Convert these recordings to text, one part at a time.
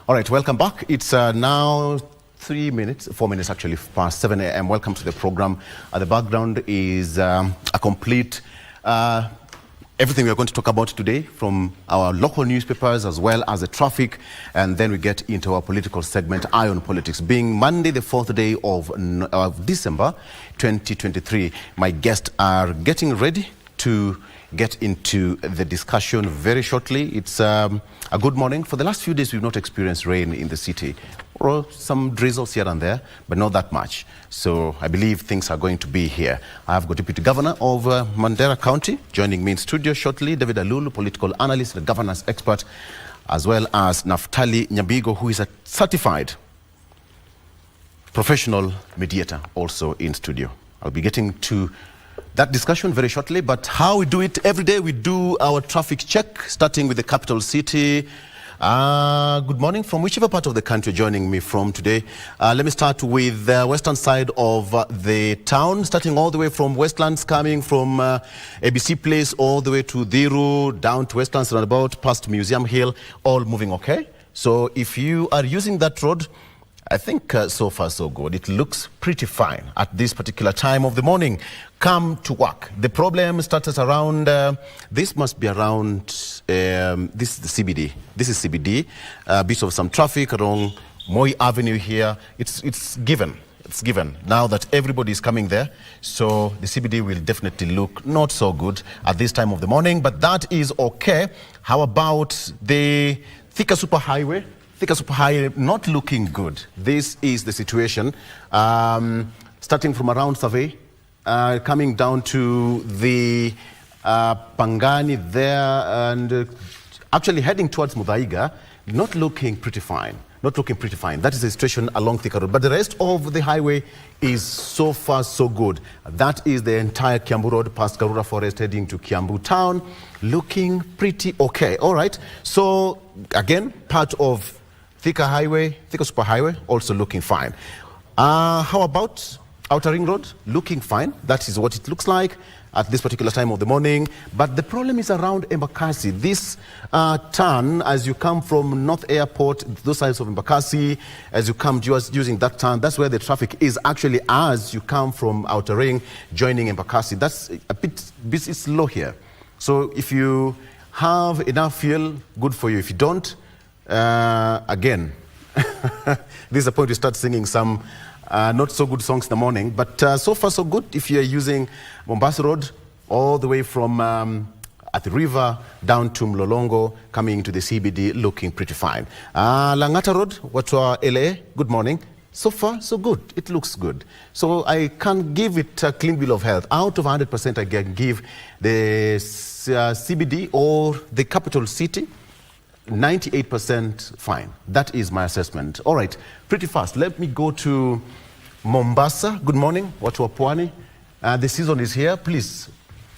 All right, welcome back. It's now 4 minutes actually past 7 a.m. Welcome to the program. The background is a complete everything we are going to talk about today, from our local newspapers as well as the traffic, and then we get into our political segment, Eye on Politics. Being Monday, the 4th day of December 2023, my guests are getting ready to get into the discussion very shortly. It's a good morning. For the last few days, we've not experienced rain in the city, or some drizzles here and there, but not that much. So I believe things are going to be here. I've got Deputy Governor of Mandera County joining me in studio shortly, David Alulu, political analyst and governance expert, as well as Naftali Nyamigo, who is a certified professional mediator, also in studio. I'll be getting to that discussion very shortly, but how we do it every day, we do our traffic check, starting with the capital city. Good morning from whichever part of the country you're joining me from today. Let me start with the western side of the town, starting all the way from Westlands, coming from ABC Place all the way to Dhiru, down to Westlands roundabout, past Museum Hill, all moving okay. So if you are using that road, I think so far so good. It looks pretty fine at this particular time of the morning. Come to work. The problem starts around, this must be around, this is the CBD. This is CBD. Bit of some traffic along Moi Avenue here. It's given. It's given now that everybody is coming there. So the CBD will definitely look not so good at this time of the morning, but that is okay. How about the Thika Superhighway? Thika Superhighway not looking good. This is the situation. Starting from around Survey, coming down to the Pangani there, and actually heading towards Muthaiga, not looking pretty fine. Not looking pretty fine. That is the situation along Thika Road. But the rest of the highway is so far so good. That is the entire Kiambu Road past Karura Forest heading to Kiambu Town, looking pretty okay. All right. So again, part of Thika Highway, Thika Superhighway, also looking fine. How about Outer Ring Road? Looking fine. That is what it looks like at this particular time of the morning. But the problem is around Embakasi. This turn, as you come from North Airport, those sides of Embakasi, as you come using that turn, that's where the traffic is actually as you come from Outer Ring, joining Embakasi. That's a bit slow here. So if you have enough fuel, good for you. If you don't, again, this is the point we start singing some not so good songs in the morning, but so far so good. If you're using Mombasa Road all the way from at the river down to Mlolongo, coming into the CBD, looking pretty fine. Langata Road, Watwa LA, good morning. So far so good. It looks good. So I can give it a clean bill of health. Out of 100%, I can give the CBD or the capital city 98% fine. That is my assessment. All right, pretty fast. Let me go to Mombasa. Good morning, watu wa Pwani. The season is here. Please,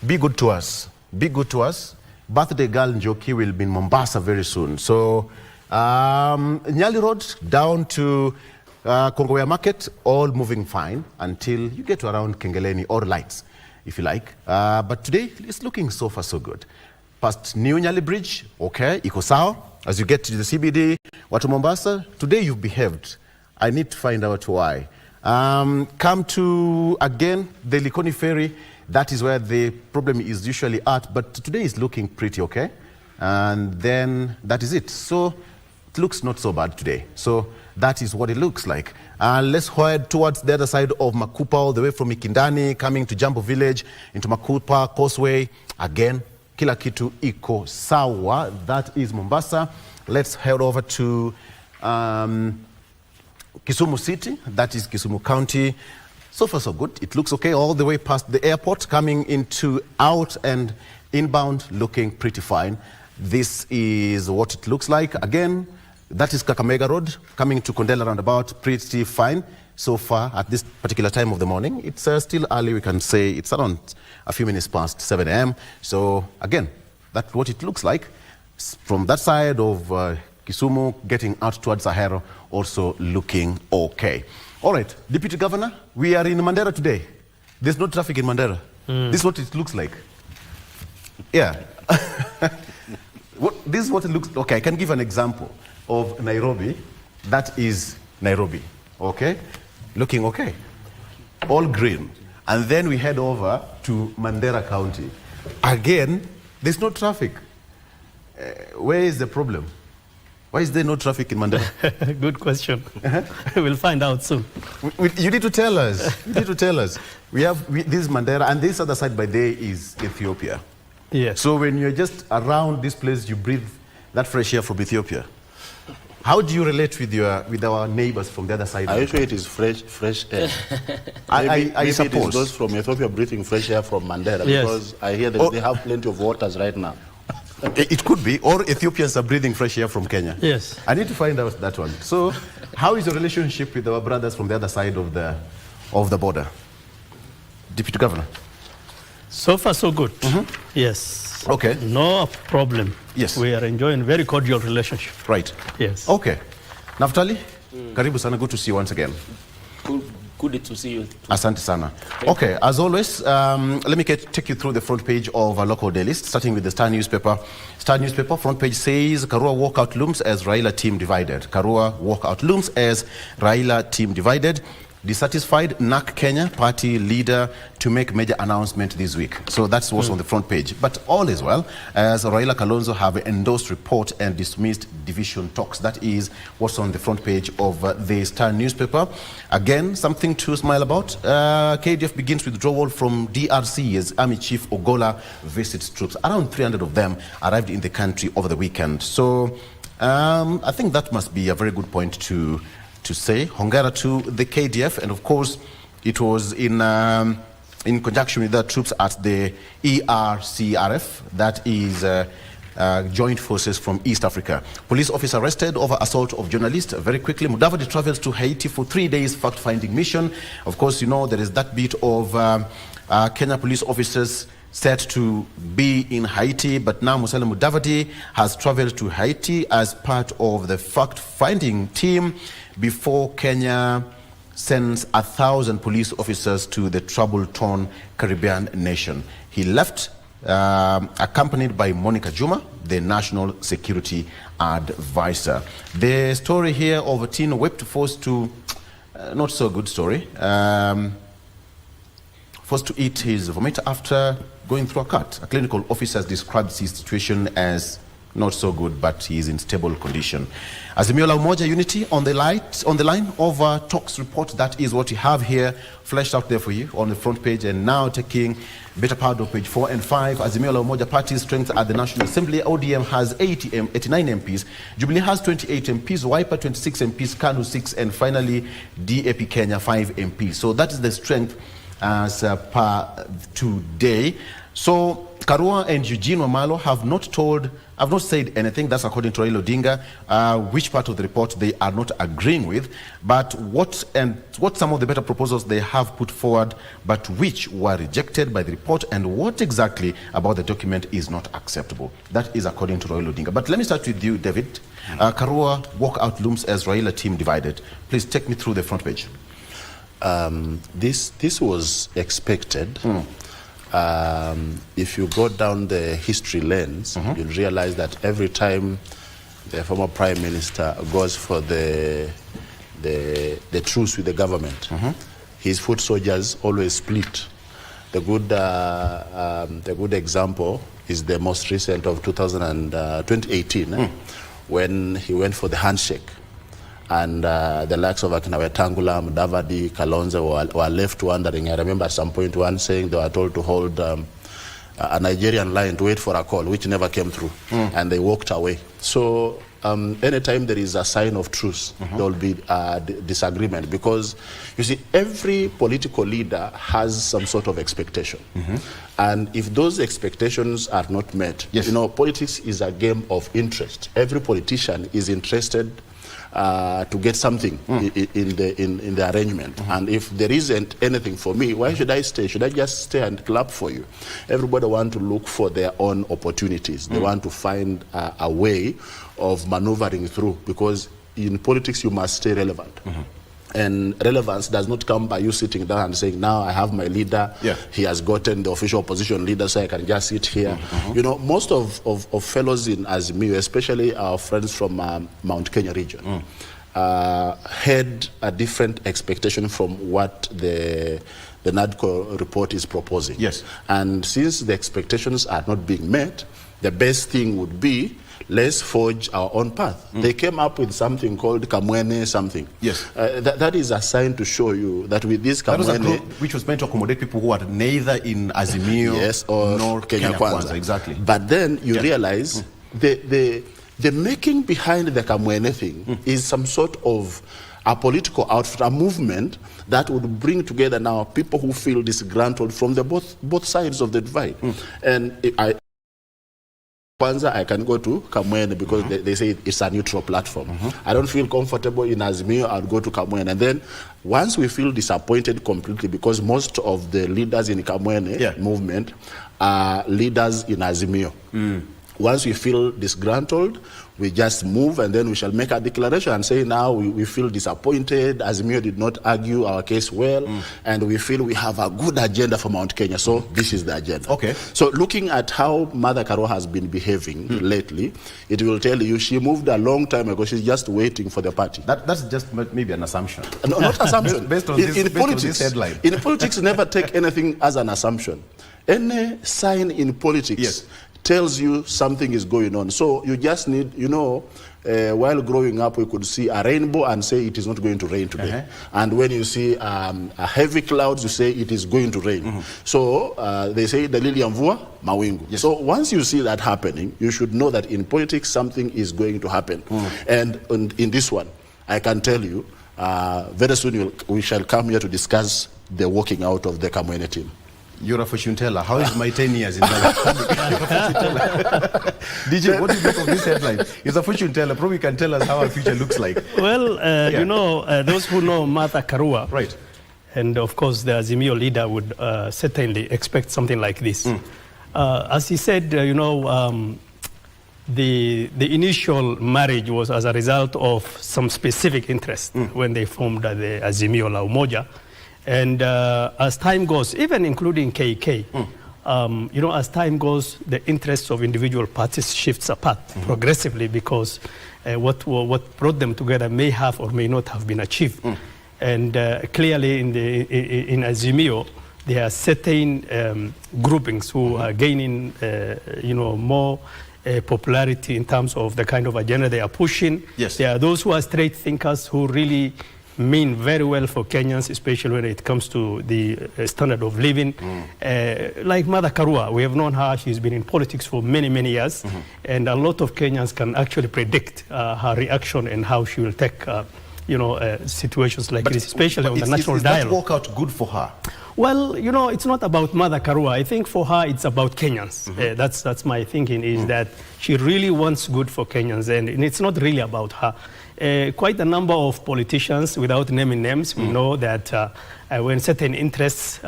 be good to us. Be good to us. Birthday girl Njoki will be in Mombasa very soon. So, Nyali Road down to Kongowea Market, all moving fine until you get to around Kengeleni or Lights, if you like. But today, it's looking so far so good. Past New Nyali Bridge, okay, iko sawa. As you get to the CBD, watu Mombasa, today you've behaved. I need to find out why. Come to, again, the Likoni Ferry. That is where the problem is usually at, but today is looking pretty okay. And then that is it. So it looks not so bad today. So that is what it looks like. Let's head towards the other side of Makupa, all the way from Mikindani, coming to Jambo Village, into Makupa, Causeway, again. Kila kitu iko sawa. That is Mombasa. Let's head over to Kisumu City. That is Kisumu County. So far so good. It looks okay all the way past the airport, coming into out and inbound, looking pretty fine. This is what it looks like. Again, that is Kakamega Road, coming to Kondela roundabout, pretty fine. So far, at this particular time of the morning, it's still early. We can say it's around a few minutes past 7 a.m. So again, that's what it looks like. From that side of Kisumu, getting out towards Ahero, also looking okay. All right, Deputy Governor, we are in Mandera today. There's no traffic in Mandera. This is what it looks like. Yeah. This is what it looks like. Okay, I can give an example. of Nairobi, that is Nairobi, okay? Looking okay. All green. And then we head over to Mandera County. Again, there's no traffic. Where is the problem? Why is there no traffic in Mandera? Good question. We'll find out soon. You need to tell us. You need to tell us. This is Mandera, and this other side by there is Ethiopia. Yes. So when you're just around this place, you breathe that fresh air from Ethiopia. How do you relate with our neighbors from the other side? Are you sure it is fresh air? I suppose. It is those from Ethiopia breathing fresh air from Mandera, yes. Because I hear that they have plenty of waters right now. It could be, or Ethiopians are breathing fresh air from Kenya. Yes. I need to find out that one. So, how is your relationship with our brothers from the other side of the border? Deputy Governor? So far, so good. Yes. Okay. No problem. Yes. We are enjoying very cordial relationship. Right. Yes. Okay. Naftali, karibu sana, good to see you once again. Good to see you. Asante sana. Okay, as always, let me take you through the front page of our local daily list, starting with the Star newspaper. Star newspaper front page says, Karua walkout looms as Raila team divided. Karua walkout looms as Raila team divided. Dissatisfied NAC Kenya party leader to make major announcement this week. So that's what's on the front page. But all is well, as Raila Kalonzo have endorsed report and dismissed division talks. That is what's on the front page of the Star newspaper. Again, something to smile about. KDF begins withdrawal from DRC as Army Chief Ogola visits troops. Around 300 of them arrived in the country over the weekend. So I think that must be a very good point to say. Hongera to the KDF, and of course it was in conjunction with the troops at the ERCRF, that is joint forces from East Africa. Police officer arrested over assault of journalist. Very quickly, Mudavadi travels to Haiti for 3 days fact-finding mission. Of course, you know there is that bit of Kenya police officers set to be in Haiti, but now Musalia Mudavadi has traveled to Haiti as part of the fact-finding team before Kenya sends 1,000 police officers to the trouble-torn Caribbean nation. He left accompanied by Monica Juma, the National Security Advisor. The story here of a teen whipped, forced to, not so good story, forced to eat his vomit after going through a cut. A clinical officer describes his situation as not so good, but he is in stable condition. Azimio la Umoja Unity on the line over talks report. That is what we have here fleshed out there for you on the front page. And now taking better part of page 4 and 5. Azimio la Umoja party strength at the National Assembly. ODM has 89 MPs. Jubilee has 28 MPs. Wiper 26 MPs. KANU 6, and finally DAP Kenya 5 MPs. So that is the strength as per today. So Karua and Eugene Wamalo have not said anything. That's according to Raila Odinga, which part of the report they are not agreeing with, but what some of the better proposals they have put forward, but which were rejected by the report, and what exactly about the document is not acceptable. That is according to Raila Odinga. But let me start with you, David. Karua walkout looms as Raila team divided. Please take me through the front page. This was expected. If you go down the history lens, you'll realize that every time the former Prime Minister goes for the truce with the government, his foot soldiers always split. The good example is the most recent of 2018, when he went for the handshake. And the likes of Akina Wetangula, Mudavadi, Kalonzo were left wondering. I remember at some point one saying they were told to hold a Nigerian line to wait for a call, which never came through, and they walked away. So anytime there is a sign of truce, there will be a disagreement, because you see, every political leader has some sort of expectation. And if those expectations are not met, you know, politics is a game of interest. Every politician is interested to get something in the arrangement. And if there isn't anything for me, why should I stay? Should I just stay and clap for you? Everybody wants to look for their own opportunities. They want to find a way of maneuvering through, because in politics you must stay relevant. And relevance does not come by you sitting down and saying, now I have my leader, he has gotten the official opposition leader, so I can just sit here. You know, most of fellows in Azimio, especially our friends from Mount Kenya region, had a different expectation from what the NADCO report is proposing. Yes. And since the expectations are not being met, the best thing would be, let's forge our own path. They came up with something called Kamwene something. Yes. That is a sign to show you that with this Kamwene... That was a group which was meant to accommodate people who are neither in Azimio or Kenya Kwanza. Exactly. But then you realize the making behind the Kamwene thing is some sort of a political outfit, a movement that would bring together now people who feel disgruntled from the both sides of the divide. And Kwanza, I can go to Kamwene because they say it's a neutral platform. I don't feel comfortable in Azimio, I'll go to Kamwene. And then once we feel disappointed completely, because most of the leaders in Kamwene movement are leaders in Azimio. Once we feel disgruntled, we just move, and then we shall make a declaration and say, now we feel disappointed, Azimio did not argue our case well, and we feel we have a good agenda for Mount Kenya, so this is the agenda. Okay. So looking at how Mother Karua has been behaving lately, it will tell you she moved a long time ago, she's just waiting for the party. That's just maybe an assumption. No, not assumption. Based on this headline. In politics, never take anything as an assumption. Any sign in politics tells you something is going on. So you just need, you know, while growing up, we could see a rainbow and say it is not going to rain today. And when you see a heavy clouds, you say it is going to rain. So they say dalili ya mvua mawingu. So once you see that happening, you should know that in politics something is going to happen. And in this one, I can tell you, very soon we shall come here to discuss the working out of the Kamwene team. You're a fortune teller. How is my 10 years in Ghana? DJ, what do you think of this headline? He's a fortune teller. Probably can tell us how our future looks like. Well, you know, those who know Martha Karua, right, and of course the Azimio leader would certainly expect something like this. As he said, you know, the initial marriage was as a result of some specific interest when they formed the Azimio La Umoja. And as time goes, even including KK, you know, as time goes, the interests of individual parties shifts apart progressively because what brought them together may have or may not have been achieved. And clearly in Azimio, there are certain groupings who are gaining, you know, more popularity in terms of the kind of agenda they are pushing. Yes. There are those who are straight thinkers who really mean very well for Kenyans, especially when it comes to the standard of living. Like Mother Karua, we have known her, she's been in politics for many, many years, and a lot of Kenyans can actually predict her reaction and how she will take, you know, situations like this, especially on the national dialogue. Is that workout good for her? Well, you know, it's not about Mother Karua. I think for her, it's about Kenyans. That's my thinking, is that she really wants good for Kenyans, and it's not really about her. Quite a number of politicians, without naming names, we know that when certain interests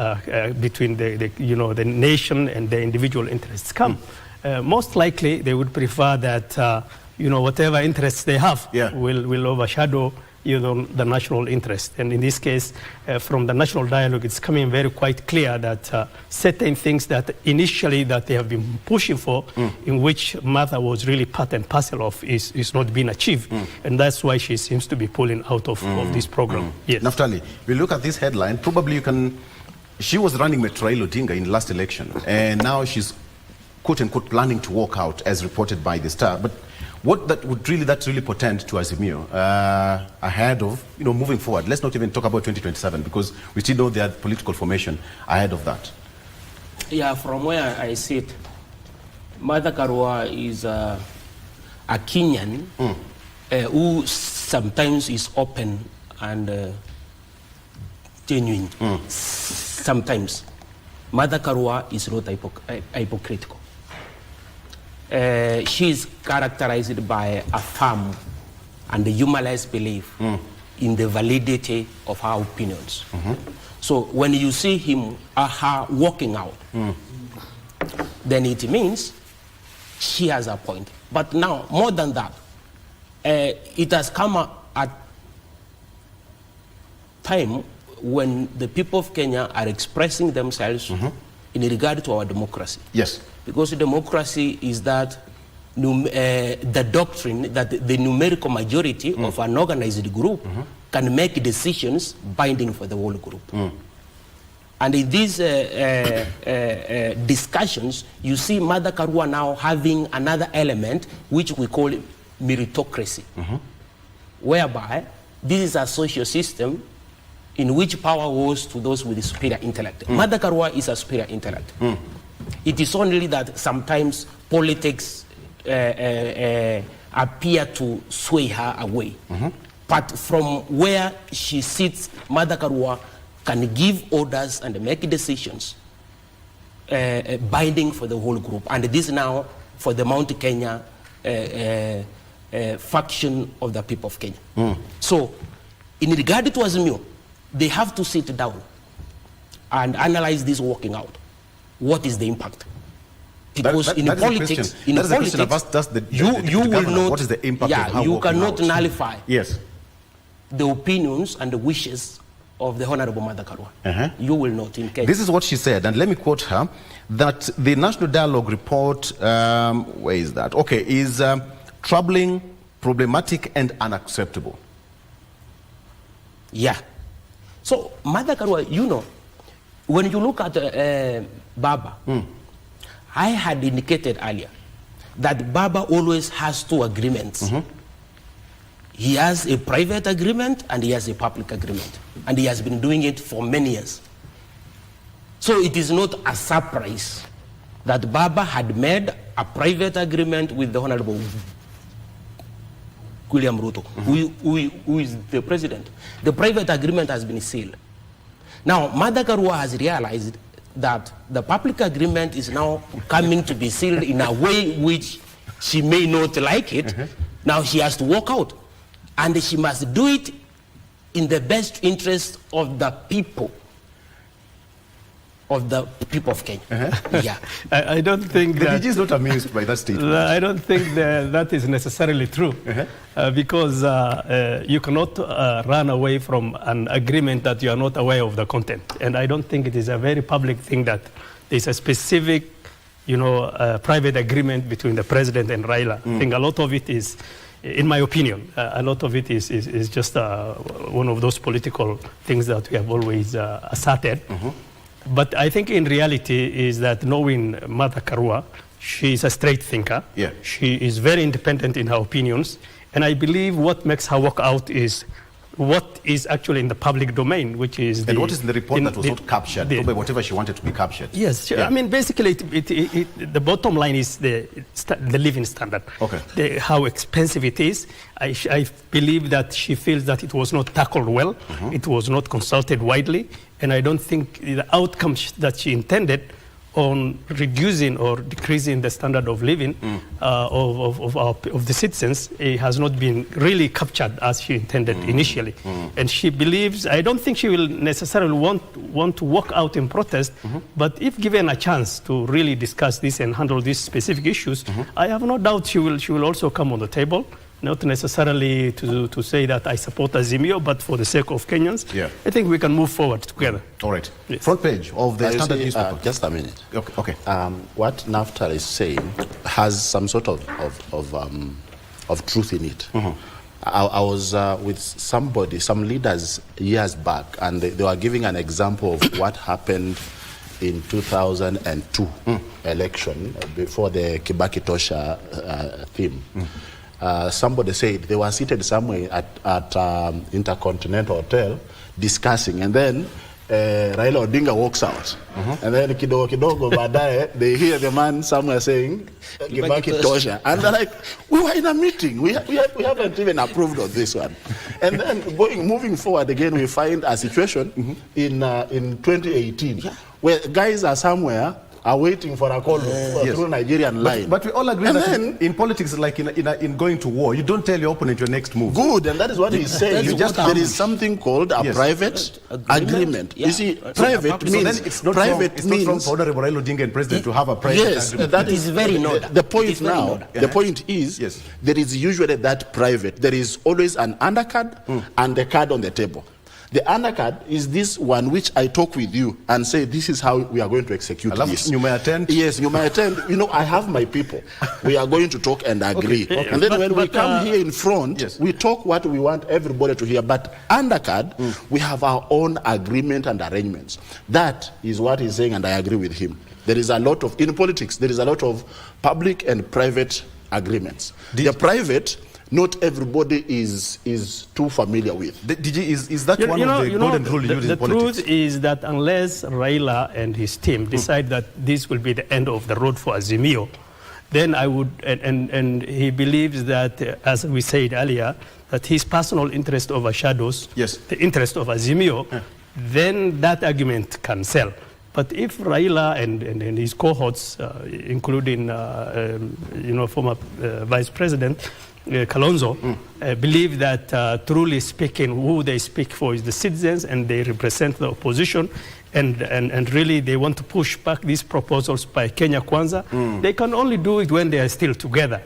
between you know, the nation and the individual interests come, most likely they would prefer that you know, whatever interests they have will overshadow, you know, the national interest. And in this case, from the national dialogue, it's coming very quite clear that certain things that initially that they have been pushing for, in which Martha was really part and parcel of, is not being achieved. And that's why she seems to be pulling out of this program. Yes. Naftali, we look at this headline, probably you can, she was running with Raila Odinga in the last election, and now she's quote-unquote planning to walk out, as reported by the Star. But what that would really portend to Azimio ahead of, you know, moving forward? Let's not even talk about 2027 because we still know there are political formation ahead of that. Yeah, from where I sit, Mother Karua is a Kenyan who sometimes is open and genuine. Sometimes. Mother Karua is not hypocritical. She is characterized by a firm and a humanized belief in the validity of her opinions. So when you see him, her walking out, then it means she has a point. But now, more than that, it has come at time when the people of Kenya are expressing themselves in regard to our democracy. Yes. Because democracy is that the doctrine that the numerical majority of an organized group can make decisions binding for the whole group. And in these discussions, you see Mother Karua now having another element which we call meritocracy, whereby this is a social system in which power goes to those with superior intellect. Mother Karua is a superior intellect. It is only that sometimes politics appear to sway her away. But from where she sits, Mother Karua can give orders and make decisions binding for the whole group. And this now for the Mount Kenya faction of the people of Kenya. So in regard to Azimio, they have to sit down and analyze this working out. What is the impact? Because in politics, you will not. What is the impact? Yeah, of how you cannot out? nullify. Yes. The opinions and the wishes of the Honorable Mother Karua. You will not in Kenya. This is what she said, and let me quote her, that the National Dialogue report, where is that? Okay, is troubling, problematic, and unacceptable. Yeah. So, Mother Karua, you know, when you look at Baba, I had indicated earlier that Baba always has two agreements. He has a private agreement and he has a public agreement. And he has been doing it for many years. So it is not a surprise that Baba had made a private agreement with the Honorable William Ruto, who is the president. The private agreement has been sealed. Now, Mother Karua has realized that the public agreement is now coming to be sealed in a way which she may not like it. Now she has to walk out. And she must do it in the best interest of the people. Of the people of Kenya. Yeah. I don't think the that... DG is not amused by that statement. I don't think that is necessarily true. Because you cannot run away from an agreement that you are not aware of the content. And I don't think it is a very public thing that there's a specific, private agreement between the president and Raila. I think a lot of it is, in my opinion, a lot of it is just one of those political things that we have always asserted. But I think in reality is that knowing Mother Karua, she is a straight thinker. Yeah. She is very independent in her opinions. And I believe what makes her work out is what is actually in the public domain, which is and what is in the report that was not captured, probably whatever she wanted to be captured. Yes, yeah. I mean, basically, the bottom line is the living standard. Okay. How expensive it is. I believe that she feels that it was not tackled well. It was not consulted widely. And I don't think the outcome that she intended on reducing or decreasing the standard of living of the citizens has not been really captured as she intended initially. And she believes, I don't think she will necessarily want to walk out in protest, but if given a chance to really discuss this and handle these specific issues, I have no doubt she will also come on the table. Not necessarily to say that I support Azimio, but for the sake of Kenyans, I think we can move forward together. All right. Yes. Front page of the Standard newspaper. Just a minute. Okay. What Naftali is saying has some sort of truth in it. I was with somebody, some leaders years back, and they were giving an example of what happened in 2002 election before the Kibaki Tosha theme. Somebody said they were seated somewhere at Intercontinental Hotel discussing, and then Raila Odinga walks out, and then kidogo baadaye they hear the man somewhere saying Kibaki Tosha, and they're like, we were in a meeting, we haven't even approved of this one. And then moving forward again, we find a situation in 2018 where guys are somewhere are waiting for a call through Nigerian line. But we all agree that in politics, like in going to war, you don't tell your opponent your next move. Good, and that is what he's saying. There is something called a private agreement. You see, private means... So then it's not wrong for Honorable Raila Odinga and President to have a private agreement. Yes, that is very not. The point now, the point is, there is usually that private. There is always an undercard and a card on the table. The undercard is this one which I talk with you and say, this is how we are going to execute this. You may attend. Yes, you may attend. You know, I have my people. We are going to talk and agree. Okay. And then when we come here in front, yes, we talk what we want everybody to hear. But undercard, we have our own agreement and arrangements. That is what he's saying, and I agree with him. There is a lot of, in politics, there is a lot of public and private agreements. The private, not everybody is too familiar with. Is that one of the golden rule you use in politics? The truth is that unless Raila and his team decide that this will be the end of the road for Azimio, then I would, and he believes that, as we said earlier, that his personal interest overshadows the interest of Azimio, then that argument can sell. But if Raila and his cohorts, including former Vice President Kalonzo, believe that truly speaking, who they speak for is the citizens, and they represent the opposition, and really they want to push back these proposals by Kenya Kwanza, they can only do it when they are still together.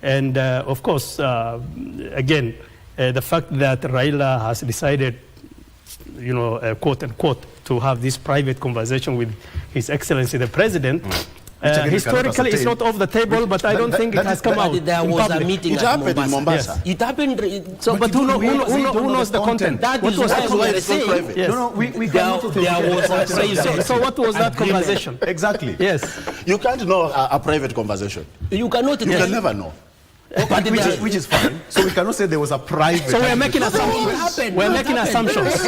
And of course, again, the fact that Raila has decided, quote unquote, to have this private conversation with His Excellency the President, historically it's not off the table, but I don't think it has come out. There was a meeting it happened in Mombasa. Yes. It happened. So, but who knows the content? That is why we saying. Private. Yes. No, So what was that conversation? Exactly. Yes. You can't know a private conversation. You cannot. You can never know. Which is fine. So we cannot say there was a private. So we're making assumptions. We're making assumptions.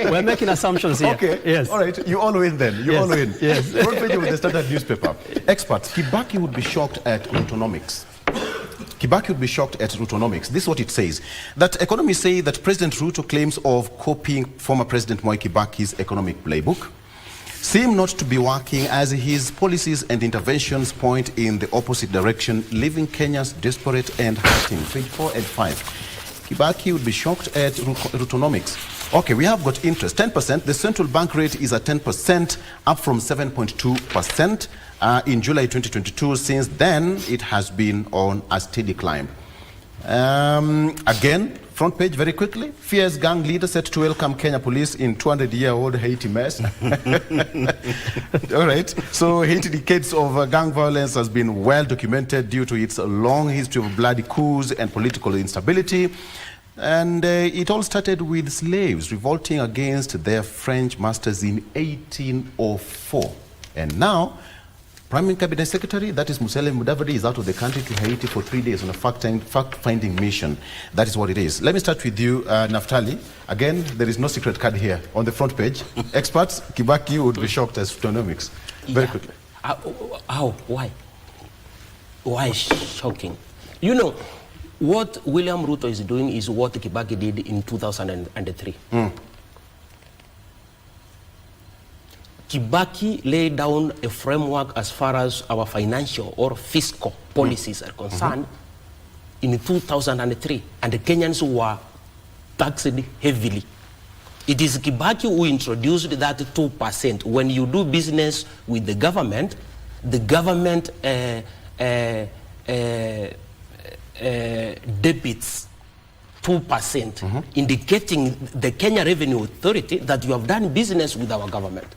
We're making assumptions here. Okay. Yes. All right. You all win then. You all win. Yes. Front page of the Standard newspaper. Experts. Kibaki would be shocked at Rutonomics. Kibaki would be shocked at Rutonomics. This is what it says. That economists say that President Ruto claims of copying former President Mwai Kibaki's economic playbook seem not to be working, as his policies and interventions point in the opposite direction, leaving Kenyans desperate and hurting. Page 4 and 5. Kibaki would be shocked at Rutonomics. Okay, we have got interest. 10%. The central bank rate is at 10%, up from 7.2% in July 2022. Since then, it has been on a steady climb. Again, front page very quickly. Fierce gang leader set to welcome Kenya police in 200-year-old Haiti mess. All right. So Haiti decades of gang violence has been well documented due to its long history of bloody coups and political instability. And it all started with slaves revolting against their French masters in 1804. And now, Prime Cabinet Secretary, that is Musalia Mudavadi, is out of the country to Haiti for 3 days on a fact-finding mission. That is what it is. Let me start with you, Naftali. Again, there is no secret card here. On the front page, experts, Kibaki would be shocked as Rutonomics. Very quickly. How? Why? Why shocking? You know, what William Ruto is doing is what Kibaki did in 2003. Kibaki laid down a framework as far as our financial or fiscal policies are concerned in 2003, and the Kenyans were taxed heavily. It is Kibaki who introduced that 2%. When you do business with the government debits 2%, indicating the Kenya Revenue Authority that you have done business with our government.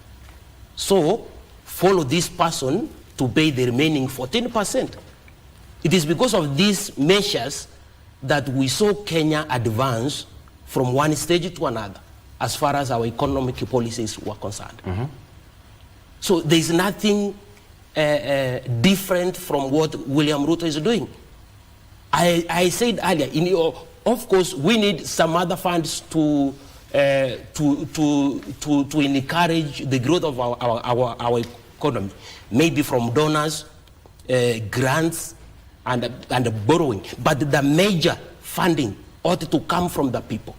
So, follow this person to pay the remaining 14%. It is because of these measures that we saw Kenya advance from one stage to another as far as our economic policies were concerned. So there is nothing different from what William Ruto is doing. I said earlier, of course, we need some other funds to encourage the growth of our economy, maybe from donors, grants, and borrowing. But the major funding ought to come from the people.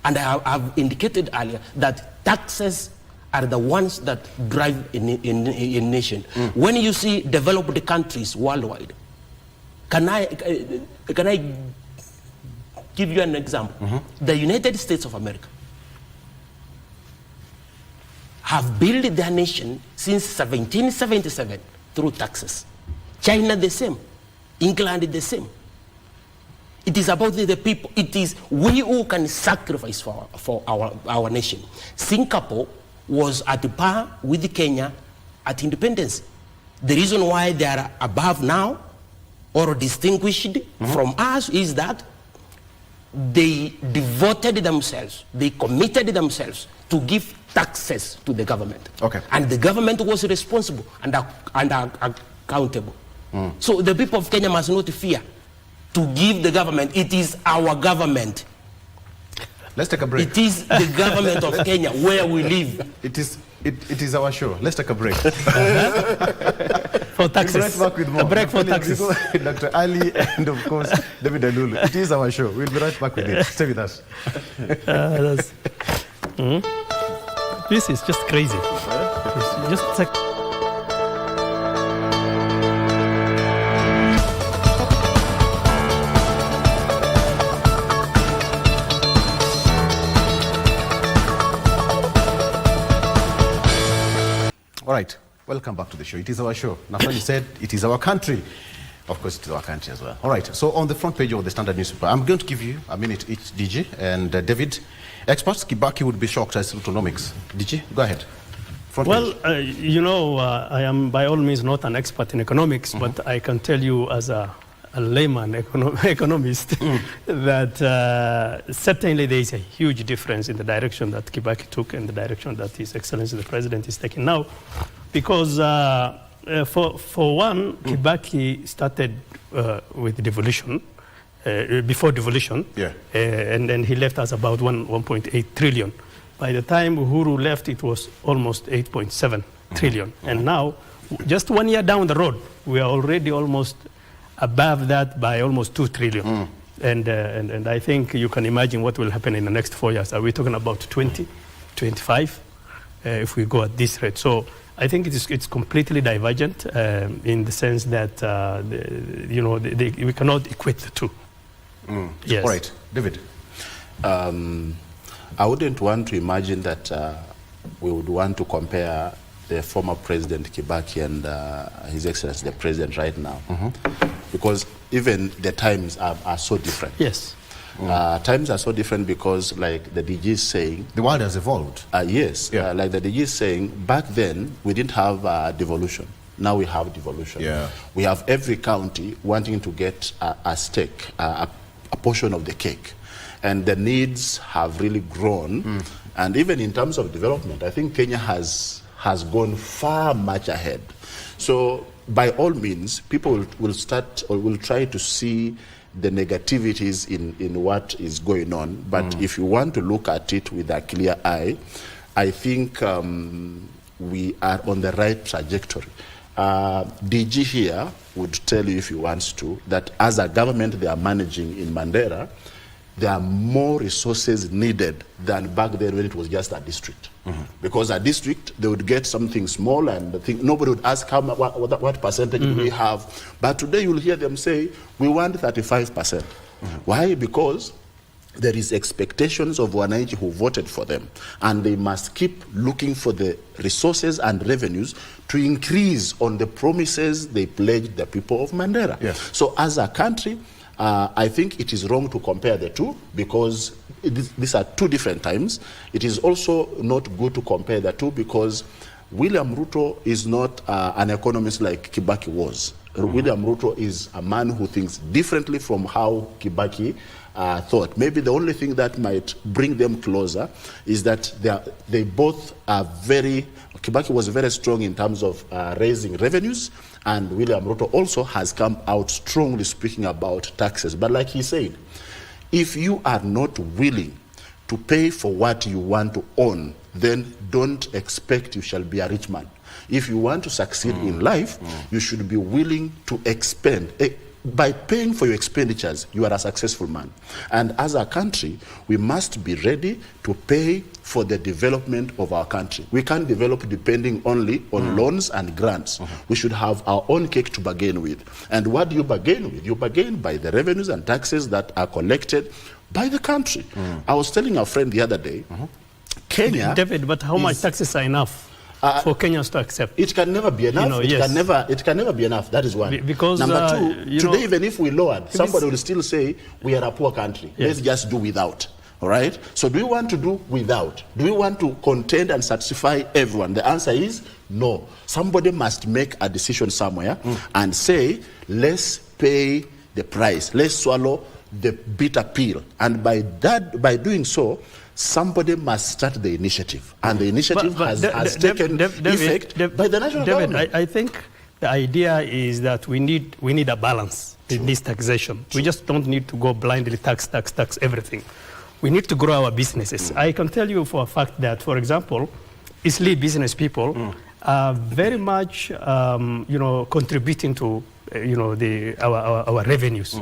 And I've indicated earlier that taxes are the ones that drive a nation. When you see developed countries worldwide, can I give you an example? The United States of America have built their nation since 1777 through taxes. China the same, England the same. It is about the people. It is we who can sacrifice for our nation. Singapore was at par with Kenya at independence. The reason why they are above now or distinguished from us is that they devoted themselves, they committed themselves to give taxes to the government. Okay. And the government was responsible and accountable. So the people of Kenya must not fear to give the government. It is our government. Let's take a break. It is the government of Kenya where we live. It is our show. Let's take a break. For taxes. We'll be right back with more. A break for taxes. Dr. Ali and of course David Alulu. It is our show. We'll be right back with it. Stay with us. This is just crazy. Just a sec. All right, welcome back to the show. It is our show. Naftali said it is our country. Of course, it is our country as well. All right, so on the front page of the Standard newspaper, I'm going to give you a minute each, DG, and David. Experts, Kibaki would be shocked as autonomics. DG, go ahead. Front page. You know, I am by all means not an expert in economics, but I can tell you as a layman economist that certainly there is a huge difference in the direction that Kibaki took and the direction that His Excellency the President is taking now. Because for one, Kibaki started with devolution, before devolution, and then he left us about 1.8 trillion. By the time Uhuru left, it was almost 8.7 trillion. And now, just 1 year down the road, we are already almost above that by almost 2 trillion. And I think you can imagine what will happen in the next 4 years. Are we talking about 20, 25, if we go at this rate? So I think it's completely divergent in the sense that, we cannot equate the two. Yes. All right, David. I wouldn't want to imagine that we would want to compare the former President Kibaki and His Excellency the President right now, because even the times are so different. Yes. Times are so different because, like the DG is saying, the world has evolved. Yes, like the DG is saying, back then we didn't have devolution. Now we have devolution. We have every county wanting to get a stake, a portion of the cake. And the needs have really grown. And even in terms of development, I think Kenya has gone far much ahead. So by all means, people will start or will try to see the negativities in what is going on. But if you want to look at it with a clear eye, I think we are on the right trajectory. DG here would tell you, if he wants to, that as a government they are managing in Mandera, there are more resources needed than back then when it was just a district. Because a district, they would get something small and nobody would ask what percentage do we have. But today you'll hear them say, we want 35%. Why? Because there is expectations of Wananchi who voted for them, and they must keep looking for the resources and revenues to increase on the promises they pledged the people of Mandera. So as a country, I think it is wrong to compare the two because these are two different times. It is also not good to compare the two because William Ruto is not an economist like Kibaki was. William Ruto is a man who thinks differently from how Kibaki thought. Maybe the only thing that might bring them closer is that they both are Kibaki was very strong in terms of raising revenues, and William Ruto also has come out strongly speaking about taxes. But like he said, if you are not willing to pay for what you want to own, then don't expect you shall be a rich man. If you want to succeed in life, you should be willing to expend. By paying for your expenditures, you are a successful man. And as a country, we must be ready to pay for the development of our country. We can't develop depending only on loans and grants. We should have our own cake to bargain with. And what do you bargain with? You bargain by the revenues and taxes that are collected by the country. I was telling a friend the other day, Kenya... David, but how much taxes are enough? for Kenyans to accept. It can never be enough. You know, it can never be enough. That is one. Because number two, today even if we lowered, somebody will still say we are a poor country. Yes. Let's just do without. All right. So do we want to do without? Do we want to content and satisfy everyone? The answer is no. Somebody must make a decision somewhere and say, let's pay the price. Let's swallow the bitter pill. And by doing so, somebody must start the initiative. And the initiative has taken effect by the national government. I think the idea is that we need a balance in this taxation. We just don't need to go blindly tax everything. We need to grow our businesses. I can tell you for a fact that, for example, Isli business people are very much, contributing to, our revenues,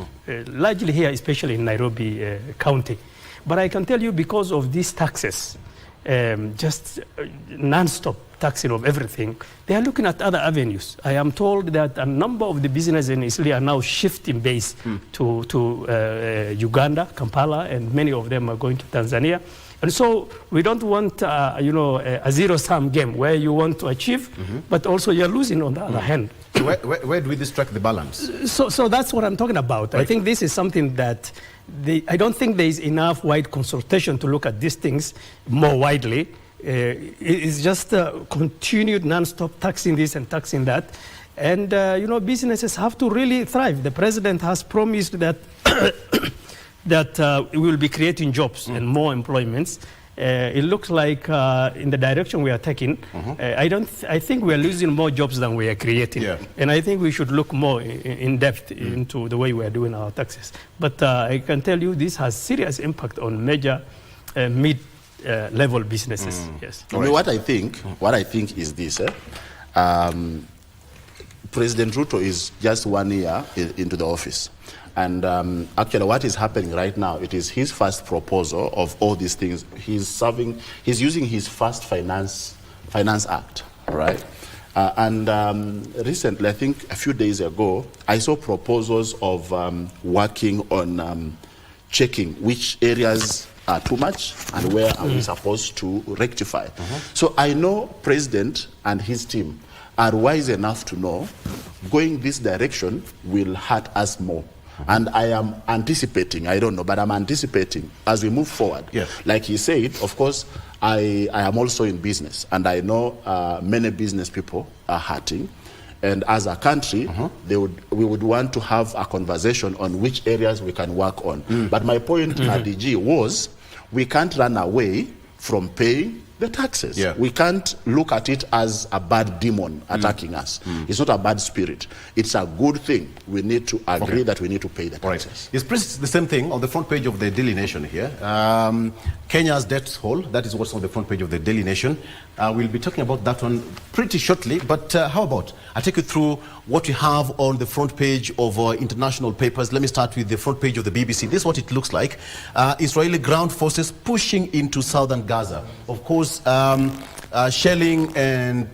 largely here, especially in Nairobi County. But I can tell you, because of these taxes, just non-stop taxing of everything, they are looking at other avenues. I am told that a number of the businesses in Isli are now shifting base to Uganda, Kampala, and many of them are going to Tanzania. And so we don't want, a zero-sum game where you want to achieve, but also you're losing on the other hand. So where do we strike the balance? So that's what I'm talking about. Right. I think this is something that I don't think there is enough wide consultation to look at these things more widely. It's just continued non-stop taxing this and taxing that. And, businesses have to really thrive. The president has promised that that we will be creating jobs and more employments. It looks like in the direction we are taking, I think we are losing more jobs than we are creating. Yeah. And I think we should look more in depth into the way we are doing our taxes. But I can tell you this has serious impact on major mid-level businesses. Yes. I mean, what I think is this. President Ruto is just 1 year into the office. And actually what is happening right now, it is his first proposal of all these things. He's using his first finance act, right? Recently, I think a few days ago, I saw proposals of working on checking which areas are too much and where are we supposed to rectify. So I know President and his team are wise enough to know going this direction will hurt us more. And I am anticipating, I don't know, but I'm anticipating as we move forward. Yes. Like he said, of course, I am also in business, and I know many business people are hurting. And as a country, we would want to have a conversation on which areas we can work on. But my point, DG, was we can't run away from paying the taxes. Yeah. We can't look at it as a bad demon attacking us. It's not a bad spirit. It's a good thing. We need to agree that we need to pay the taxes. It's pretty the same thing on the front page of the Daily Nation here. Kenya's debt hole, that is what's on the front page of the Daily Nation. We'll be talking about that one pretty shortly, but how about I take you through what we have on the front page of international papers. Let me start with the front page of the BBC. This is what it looks like. Israeli ground forces pushing into southern Gaza. Of course, shelling and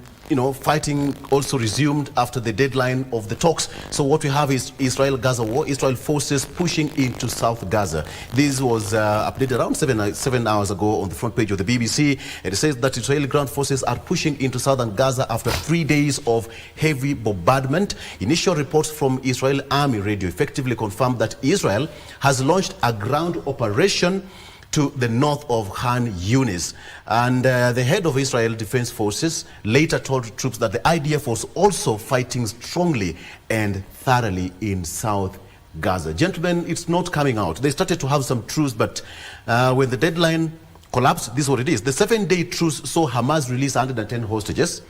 fighting also resumed after the deadline of the talks. So what we have is Israel-Gaza war, Israel forces pushing into South Gaza. This was updated around 7 hours ago on the front page of the BBC. And it says that Israeli ground forces are pushing into southern Gaza after 3 days of heavy bombardment. Initial reports from Israel Army Radio effectively confirmed that Israel has launched a ground operation to the north of Khan Yunis. And the head of Israel Defense Forces later told troops that the IDF was also fighting strongly and thoroughly in South Gaza. Gentlemen, it's not coming out. They started to have some truce, but when the deadline collapsed, this is what it is. The 7-day truce saw Hamas release 110 hostages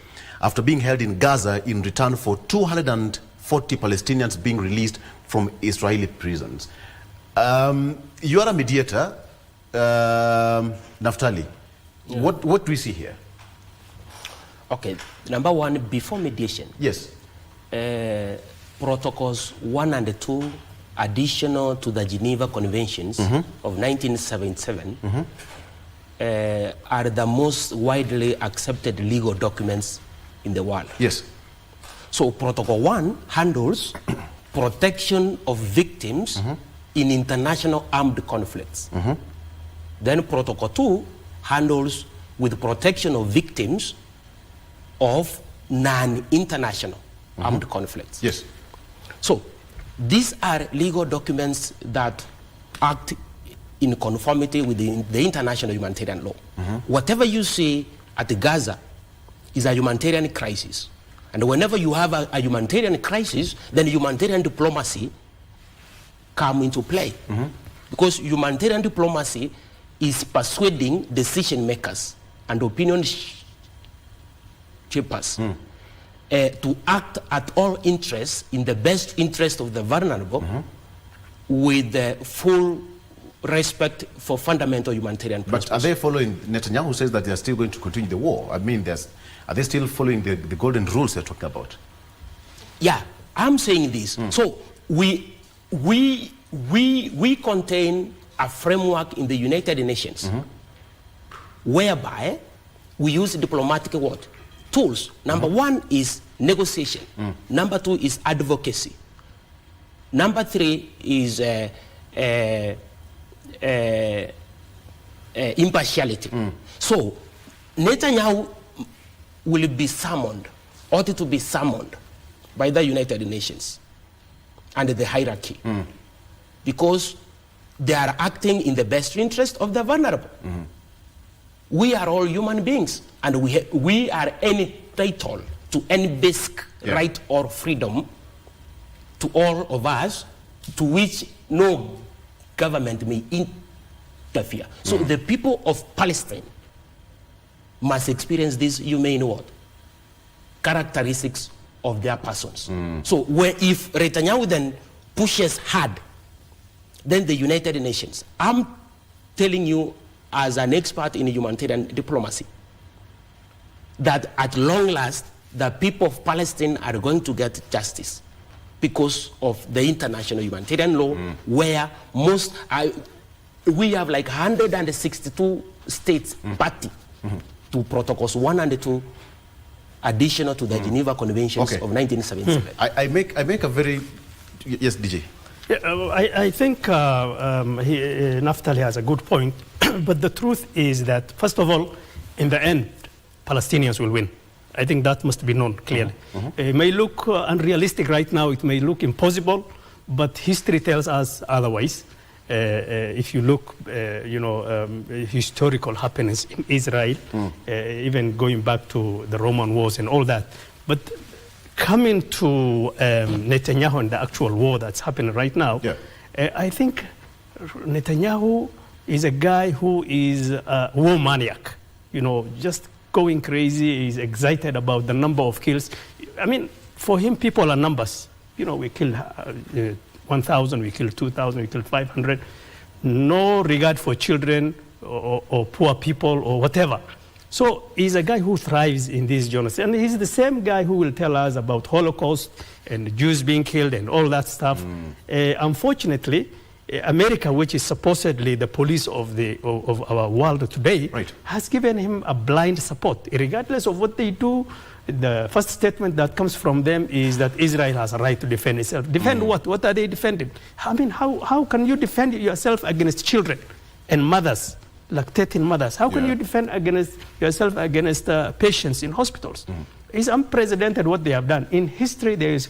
after being held in Gaza in return for 240 Palestinians being released from Israeli prisons. You are a mediator. Naftali, what do we see here? Okay, number one, before mediation. Yes. Protocols 1 and 2, additional to the Geneva Conventions of 1977, are the most widely accepted legal documents in the world. Yes. So Protocol 1 handles protection of victims in international armed conflicts. Then Protocol 2 handles with protection of victims of non-international armed conflicts. Yes. So these are legal documents that act in conformity with the international humanitarian law. Whatever you say at Gaza is a humanitarian crisis. And whenever you have a humanitarian crisis, then humanitarian diplomacy come into play. Because humanitarian diplomacy is persuading decision makers and opinion shapers to act at all interests in the best interest of the vulnerable with the full respect for fundamental humanitarian principles. But are they following Netanyahu, who says that they are still going to continue the war? I mean, are they still following the golden rules they're talking about? Yeah, I'm saying this. So we contain a framework in the United Nations whereby we use diplomatic what? Tools. Number one is negotiation. Number two is advocacy. Number three is impartiality. So Netanyahu will be summoned, ought to be summoned by the United Nations and the hierarchy because they are acting in the best interest of the vulnerable. We are all human beings and we are entitled to any basic right or freedom to all of us to which no government may interfere. So the people of Palestine must experience these humane what? Characteristics of their persons. So if Netanyahu then pushes hard, then the United Nations, I'm telling you as an expert in humanitarian diplomacy, that at long last, the people of Palestine are going to get justice because of the international humanitarian law, where we have like 162 states party to protocols 1 and 2 additional to the Geneva Conventions of 1977. I make a very... Yes, DJ. Yeah, I think Naftali has a good point, but the truth is that, first of all, in the end, Palestinians will win. I think that must be known clearly. It may look unrealistic right now, it may look impossible, but history tells us otherwise. If you look, historical happenings in Israel, even going back to the Roman wars and all that. But coming to Netanyahu and the actual war that's happening right now, I think Netanyahu is a guy who is a war maniac, just going crazy. He's excited about the number of kills. I mean, for him, people are numbers. We killed 1,000, we killed 2,000, we killed 500. No regard for children or poor people or whatever. So he's a guy who thrives in this genocide. And he's the same guy who will tell us about Holocaust and Jews being killed and all that stuff. Unfortunately, America, which is supposedly the police of our world today, has given him a blind support. Regardless of what they do, the first statement that comes from them is that Israel has a right to defend itself. Defend what? What are they defending? I mean, how can you defend yourself against children and mothers, lactating mothers? How can you defend yourself against patients in hospitals? It's unprecedented what they have done. In history, there is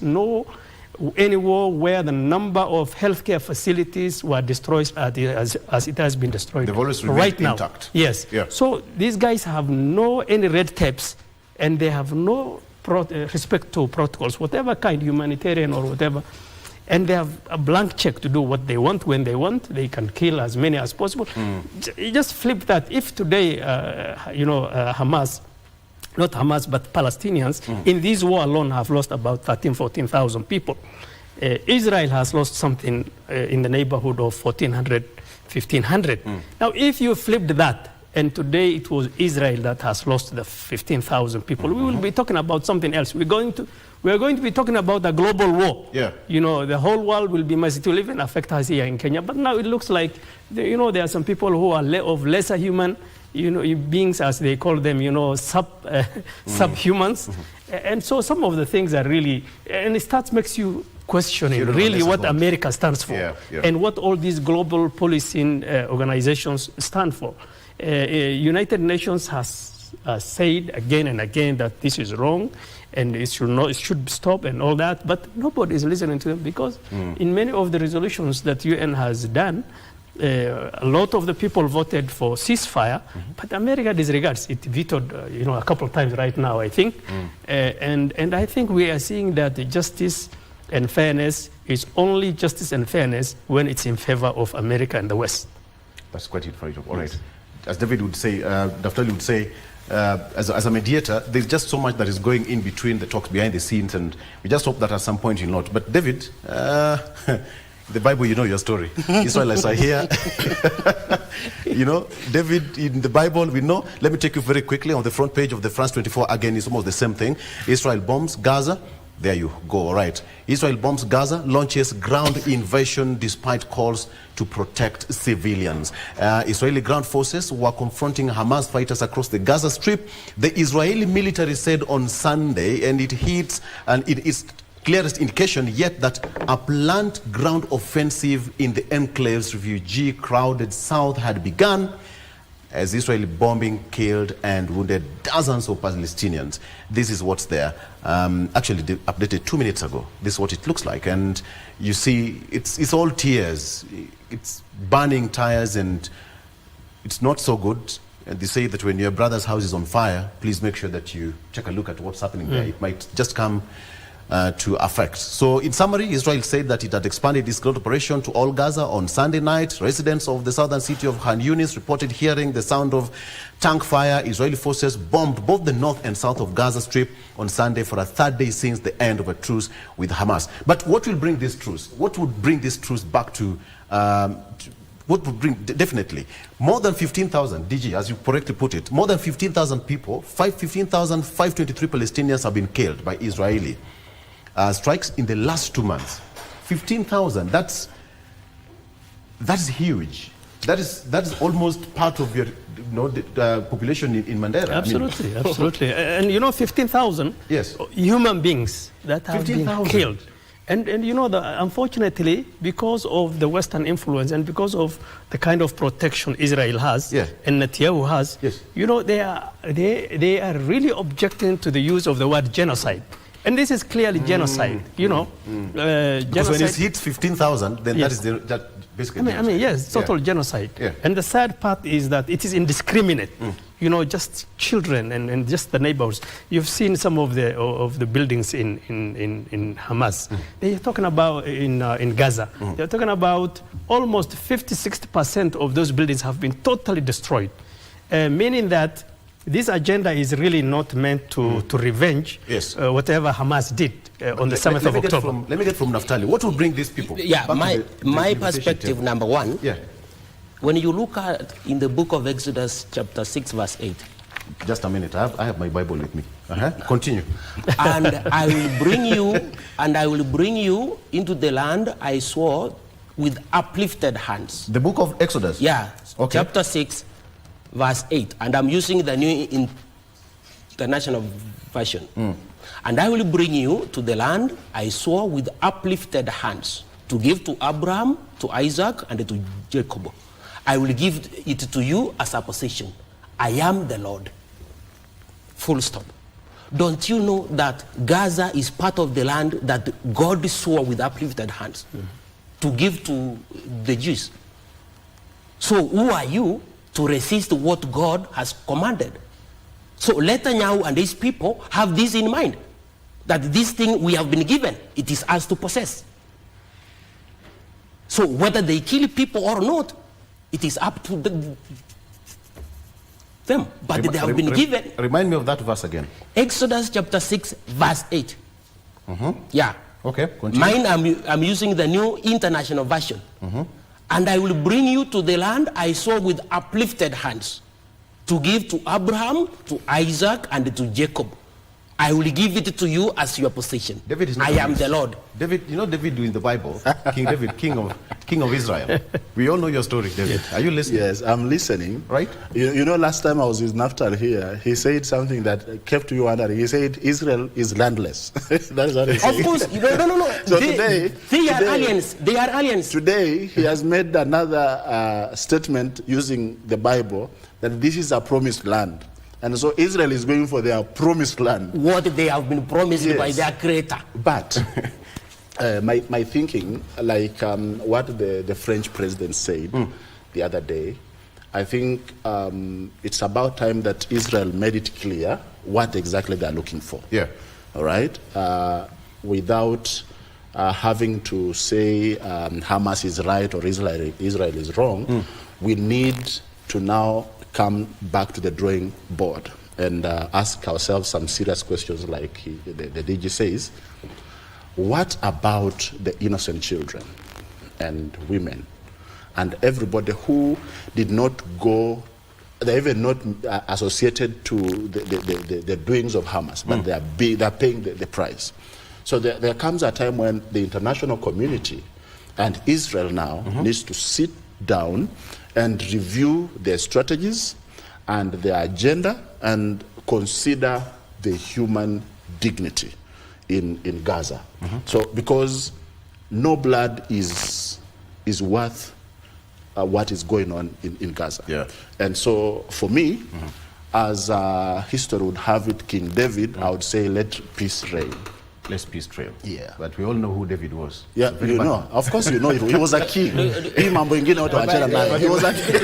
any war where the number of healthcare facilities were destroyed as it has been destroyed right now. Intact. Yes. So these guys have any red tapes, and they have no respect to protocols, whatever kind, humanitarian or whatever. And they have a blank check to do what they want when they want. They can kill as many as possible. You just flip that. If today, Hamas, not Hamas, but Palestinians, in this war alone have lost about 13,000, 14,000 people. Israel has lost something in the neighborhood of 1,400, 1,500. Now, if you flipped that, and today it was Israel that has lost the 15,000 people, we will be talking about something else. We are going to be talking about a global war. The whole world will be massive. It will even affect us here in Kenya. But now it looks like, there are some people who are of lesser human, beings, as they call them, subhumans. And so some of the things are really, and it makes you questioning really what America stands for and what all these global policing organizations stand for. United Nations has said again and again that this is wrong and it should stop and all that, but nobody is listening to them because in many of the resolutions that UN has done, a lot of the people voted for ceasefire, but America disregards it. Vetoed, a couple of times right now, I think. And I think we are seeing that justice and fairness is only justice and fairness when it's in favor of America and the West. That's quite it for it. All right. As David would say, Naftali would say, as a mediator, there's just so much that is going in between the talks behind the scenes, and we just hope that at some point you'll not. But David, the Bible, you know your story. Israelites are here. David, in the Bible, we know. Let me take you very quickly on the front page of the France 24. Again, it's almost the same thing. Israel bombs Gaza. There you go, all right. Israel bombs Gaza, launches ground invasion despite calls to protect civilians. Israeli ground forces were confronting Hamas fighters across the Gaza Strip. The Israeli military said on Sunday, and it is clearest indication yet that a planned ground offensive in the enclave's refugee-crowded south had begun as Israeli bombing killed and wounded dozens of Palestinians. This is what's there. Actually, they updated 2 minutes ago. This is what it looks like. And you see, it's all tears. It's burning tires, and it's not so good. And they say that when your brother's house is on fire, please make sure that you take a look at what's happening there. It might just come to effect. So in summary, Israel said that it had expanded its ground operation to all Gaza on Sunday night. Residents of the southern city of Khan Yunis reported hearing the sound of tank fire. Israeli forces bombed both the north and south of Gaza Strip on Sunday for a third day since the end of a truce with Hamas. But what will bring this truce? What would bring this truce back to what would bring, definitely, more than 15,000, DG, as you correctly put it, more than 15,000 people, 15,523 Palestinians have been killed by Israeli strikes in the last 2 months. 15,000, that's huge. That is almost part of your the population in Mandera. Absolutely, absolutely. And 15,000 yes. human beings that have been killed. And unfortunately, because of the Western influence and because of the kind of protection Israel has and Netanyahu has, they are really objecting to the use of the word genocide. And this is clearly genocide, Because when it hits 15,000, then that is that basically yes, total genocide. Yeah. And the sad part is that it is indiscriminate. Just children and just the neighbors. You've seen some of the buildings in Hamas. They're talking about in Gaza. They're talking about almost 50-60% of those buildings have been totally destroyed, meaning that this agenda is really not meant to revenge whatever Hamas did on the 7th of October. Let me get from Naftali. What will bring these people? Yeah, my perspective, number one, when you look at in the book of Exodus chapter 6 verse 8. Just a minute, I have my Bible with me. Continue. And I will bring you into the land I swore with uplifted hands. The book of Exodus? Yeah, chapter 6 verse 8, and I'm using the New International Version. And I will bring you to the land I swore with uplifted hands to give to Abraham, to Isaac, and to Jacob. I will give it to you as a possession. I am the Lord. Full stop. Don't you know that Gaza is part of the land that God swore with uplifted hands to give to the Jews? So who are you to resist what God has commanded? So Netanyahu and his people have this in mind, that this thing we have been given, it is ours to possess. So whether they kill people or not, it is up to them. But they have been given. Remind me of that verse again. Exodus chapter 6 verse 8. Yeah. Okay, continue. Mine, I'm using the New International Version. And I will bring you to the land I saw with uplifted hands to give to Abraham, to Isaac, and to Jacob. I will give it to you as your possession. David is not I am the Lord. David, you know David in the Bible, King David, king of Israel. We all know your story, David. Are you listening? Yes, I'm listening. Right? You know, last time I was with Naftali here, he said something that kept you wondering. He said Israel is landless. That is what he said. Of course, no. So they are aliens. They are aliens. Today, he has made another statement using the Bible that this is a promised land. And so Israel is going for their promised land. What they have been promised by their creator. But my thinking, like what the French president said the other day, I think it's about time that Israel made it clear what exactly they're looking for. Yeah. All right? Without having to say Hamas is right or Israel is wrong, we need to now come back to the drawing board and ask ourselves some serious questions like the DG says. What about the innocent children and women and everybody who did not go, they're even not associated to the doings of Hamas, but they're paying the price. So there comes a time when the international community and Israel now needs to sit down and review their strategies and their agenda and consider the human dignity in Gaza. So because no blood is worth what is going on in Gaza. Yeah. And so for me, as history would have it, King David, I would say let peace reign. Let's peace trail. Yeah. But we all know who David was. Yeah, you know. Of course you know it. He was a king. He mambo ingine watu wanachana naye. He was a king.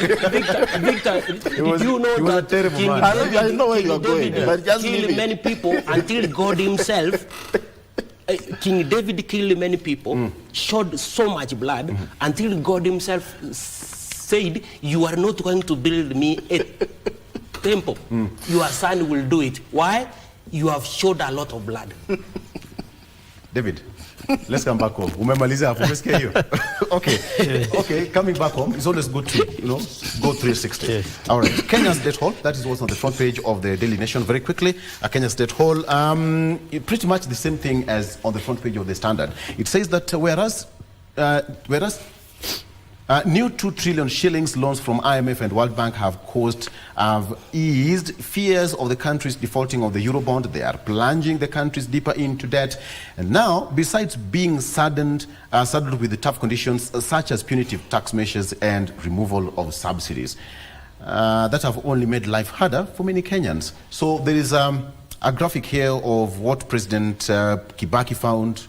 Victor, did you know that King I know where you are going, but just leave killed it. many people until God himself, King David killed many people, shed so much blood until God himself said, you are not going to build me a temple. Your son will do it. Why? You have shed a lot of blood. David, let's come back home. Umemaliza hapo, umesikia hiyo? Okay, coming back home, it's always good to, go 360. All right, Kenya's debt hole, that is what's on the front page of the Daily Nation. Very quickly, Kenya's debt hole, pretty much the same thing as on the front page of the Standard. It says that whereas new 2 trillion shillings loans from IMF and World Bank have eased fears of the countries defaulting of the Eurobond. They are plunging the countries deeper into debt. And now, besides being saddled with the tough conditions such as punitive tax measures and removal of subsidies, that have only made life harder for many Kenyans. So there is a graphic here of what President Kibaki found,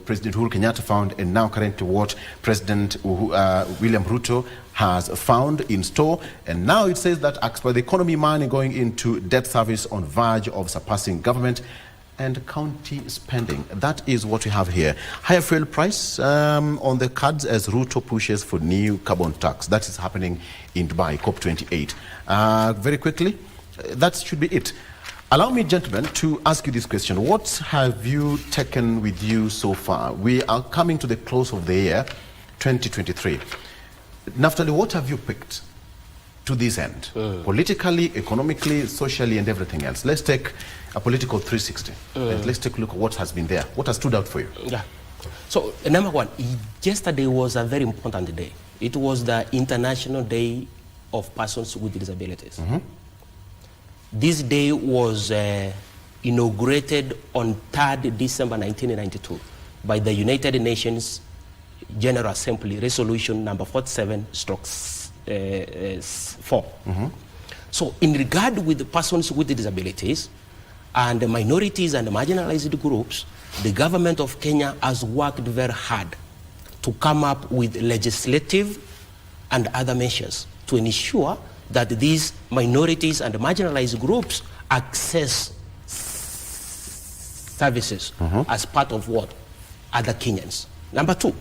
President Uhuru Kenyatta found, and now currently what President William Ruto has found in store. And now it says that as per the economy, money going into debt service on verge of surpassing government and county spending. That is what we have here. Higher fuel price on the cards as Ruto pushes for new carbon tax. That is happening in Dubai, COP28. Very quickly, that should be it. Allow me, gentlemen, to ask you this question. What have you taken with you so far? We are coming to the close of the year, 2023. Naftali, what have you picked to this end? Politically, economically, socially, and everything else. Let's take a political 360. And let's take a look at what has been there. What has stood out for you? Yeah. So, number one, yesterday was a very important day. It was the International Day of Persons with Disabilities. This day was inaugurated on 3rd December 1992 by the United Nations General Assembly, Resolution number 47/4. So in regard with persons with disabilities and the minorities and the marginalized groups, the government of Kenya has worked very hard to come up with legislative and other measures to ensure that these minorities and marginalized groups access services as part of what? Other Kenyans. Number two,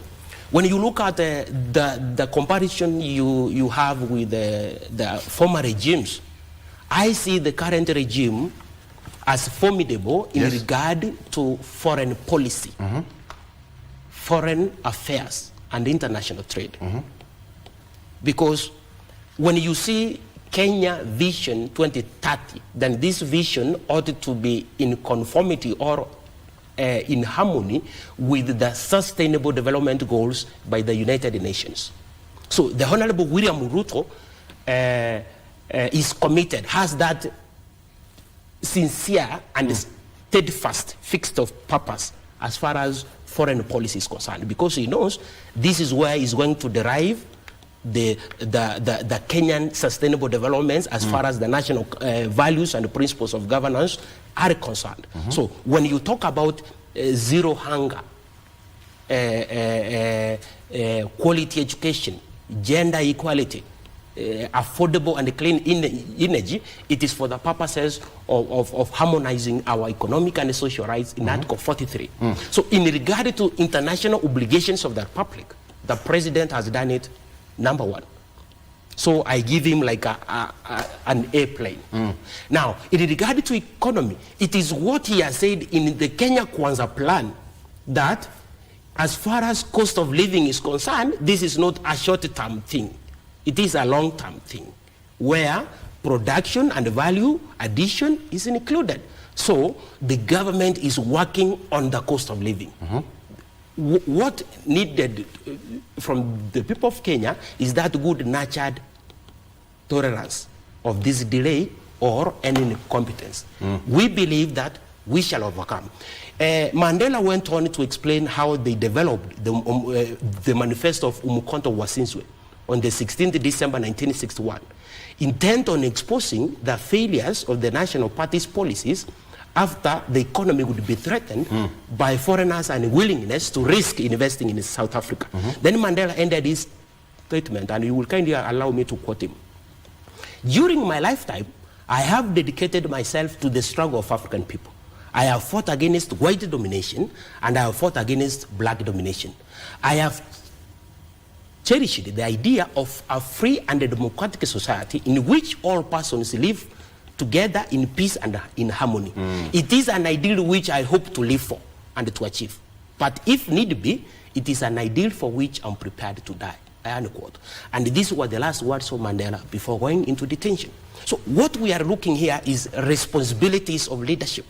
when you look at the comparison you have with the former regimes, I see the current regime as formidable in regard to foreign policy, foreign affairs, and international trade. Because when you see Kenya Vision 2030, then this vision ought to be in conformity or in harmony with the Sustainable Development Goals by the United Nations. So the Honorable William Ruto is committed, has that sincere and steadfast fixed of purpose as far as foreign policy is concerned, because he knows this is where he's going to derive the Kenyan sustainable developments as far as the national values and the principles of governance are concerned. So when you talk about zero hunger, quality education, gender equality, affordable and clean energy, it is for the purposes of harmonizing our economic and social rights in Article 43. So in regard to international obligations of the Republic, the President has done it, number one. So I give him like an airplane. Now, in regard to economy, it is what he has said in the Kenya Kwanza plan that as far as cost of living is concerned, this is not a short-term thing. It is a long-term thing where production and value addition is included. So the government is working on the cost of living. What needed from the people of Kenya is that good natured tolerance of this delay or any incompetence. We believe that we shall overcome. Mandela went on to explain how they developed the manifesto of Umukonto Wasinzwe on the 16th December 1961, intent on exposing the failures of the National Party's policies after the economy would be threatened by foreigners and willingness to risk investing in South Africa. Then Mandela ended his statement, and you will kindly allow me to quote him. During my lifetime, I have dedicated myself to the struggle of African people. I have fought against white domination, and I have fought against black domination. I have cherished the idea of a free and a democratic society in which all persons live together in peace and in harmony. It is an ideal which I hope to live for and to achieve. But if need be, it is an ideal for which I'm prepared to die. Unquote. And these were the last words of Mandela before going into detention. So what we are looking here is responsibilities of leadership.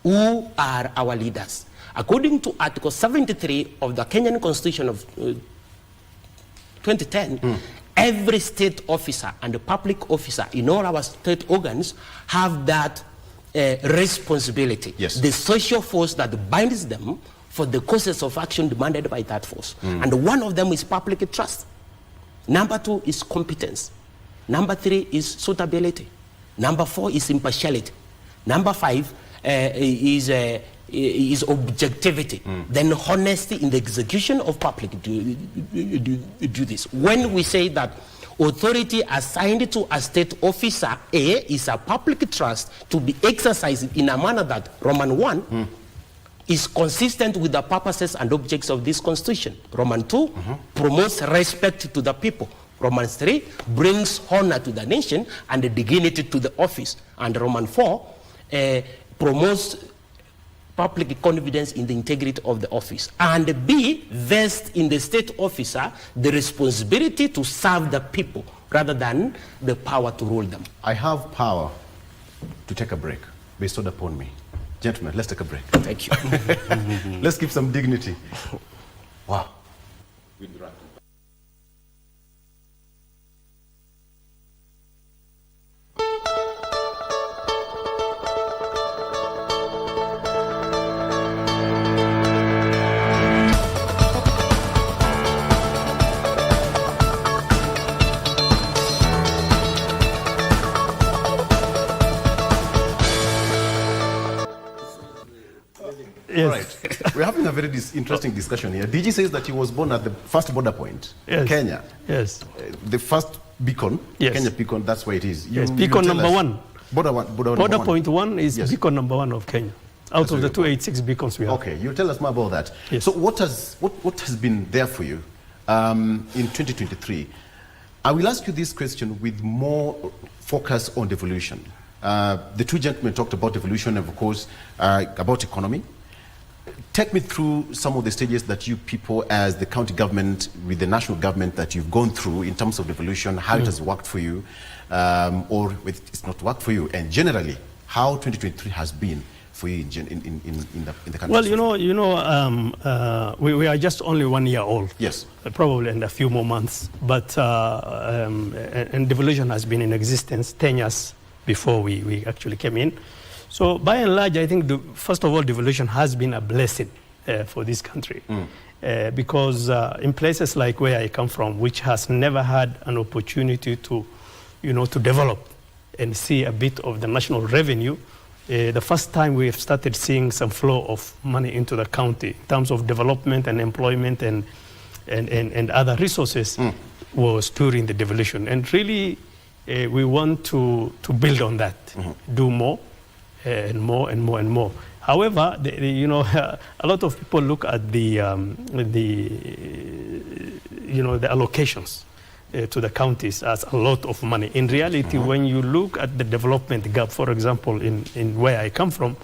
Who are our leaders? According to Article 73 of the Kenyan Constitution of 2010, every state officer and public officer in all our state organs have that responsibility. Yes. The social force that binds them for the courses of action demanded by that force. And one of them is public trust. Number 2 is competence. Number 3 is suitability. Number 4 is impartiality. Number 5 is objectivity. Then honesty in the execution of public duties. When we say that authority assigned to a state officer A is a public trust to be exercised in a manner that Roman 1 is consistent with the purposes and objects of this constitution. Roman 2 promotes respect to the people. Roman 3 brings honor to the nation and dignity to the office. And Roman 4 promotes public confidence in the integrity of the office. And B vests in the state officer the responsibility to serve the people rather than the power to rule them. I have power to take a break bestowed upon me. Gentlemen, let's take a break. Thank you. Let's keep some dignity. Wow. Yes. All right. We're having a very interesting discussion here. DG says that he was born at the first border point, Yes. Kenya. Yes. The first beacon, Yes. Kenya beacon, that's where it is. Yes, beacon number 1. Border point 1 is Yes. beacon number 1 of Kenya. Out of the 286 beacons we have. Okay, you'll tell us more about that. Yes. So what has been there for you in 2023? I will ask you this question with more focus on devolution. The two gentlemen talked about devolution and, of course, about economy. Take me through some of the stages that you people as the county government with the national government that you've gone through in terms of devolution, how it has worked for you, or it's not worked for you, and generally how 2023 has been for you in the country. Well, we are just only 1 year old. Yes. Probably in a few more months. But and devolution has been in existence 10 years before we actually came in. So by and large, I think, first of all, devolution has been a blessing for this country. because in places like where I come from, which has never had an opportunity to, to develop and see a bit of the national revenue, the first time we have started seeing some flow of money into the county in terms of development and employment and other resources was during the devolution. And really, we want to build on that, do more and more and more and more. However, a lot of people look at the allocations to the counties as a lot of money. In reality, when you look at the development gap, for example, in where I come from,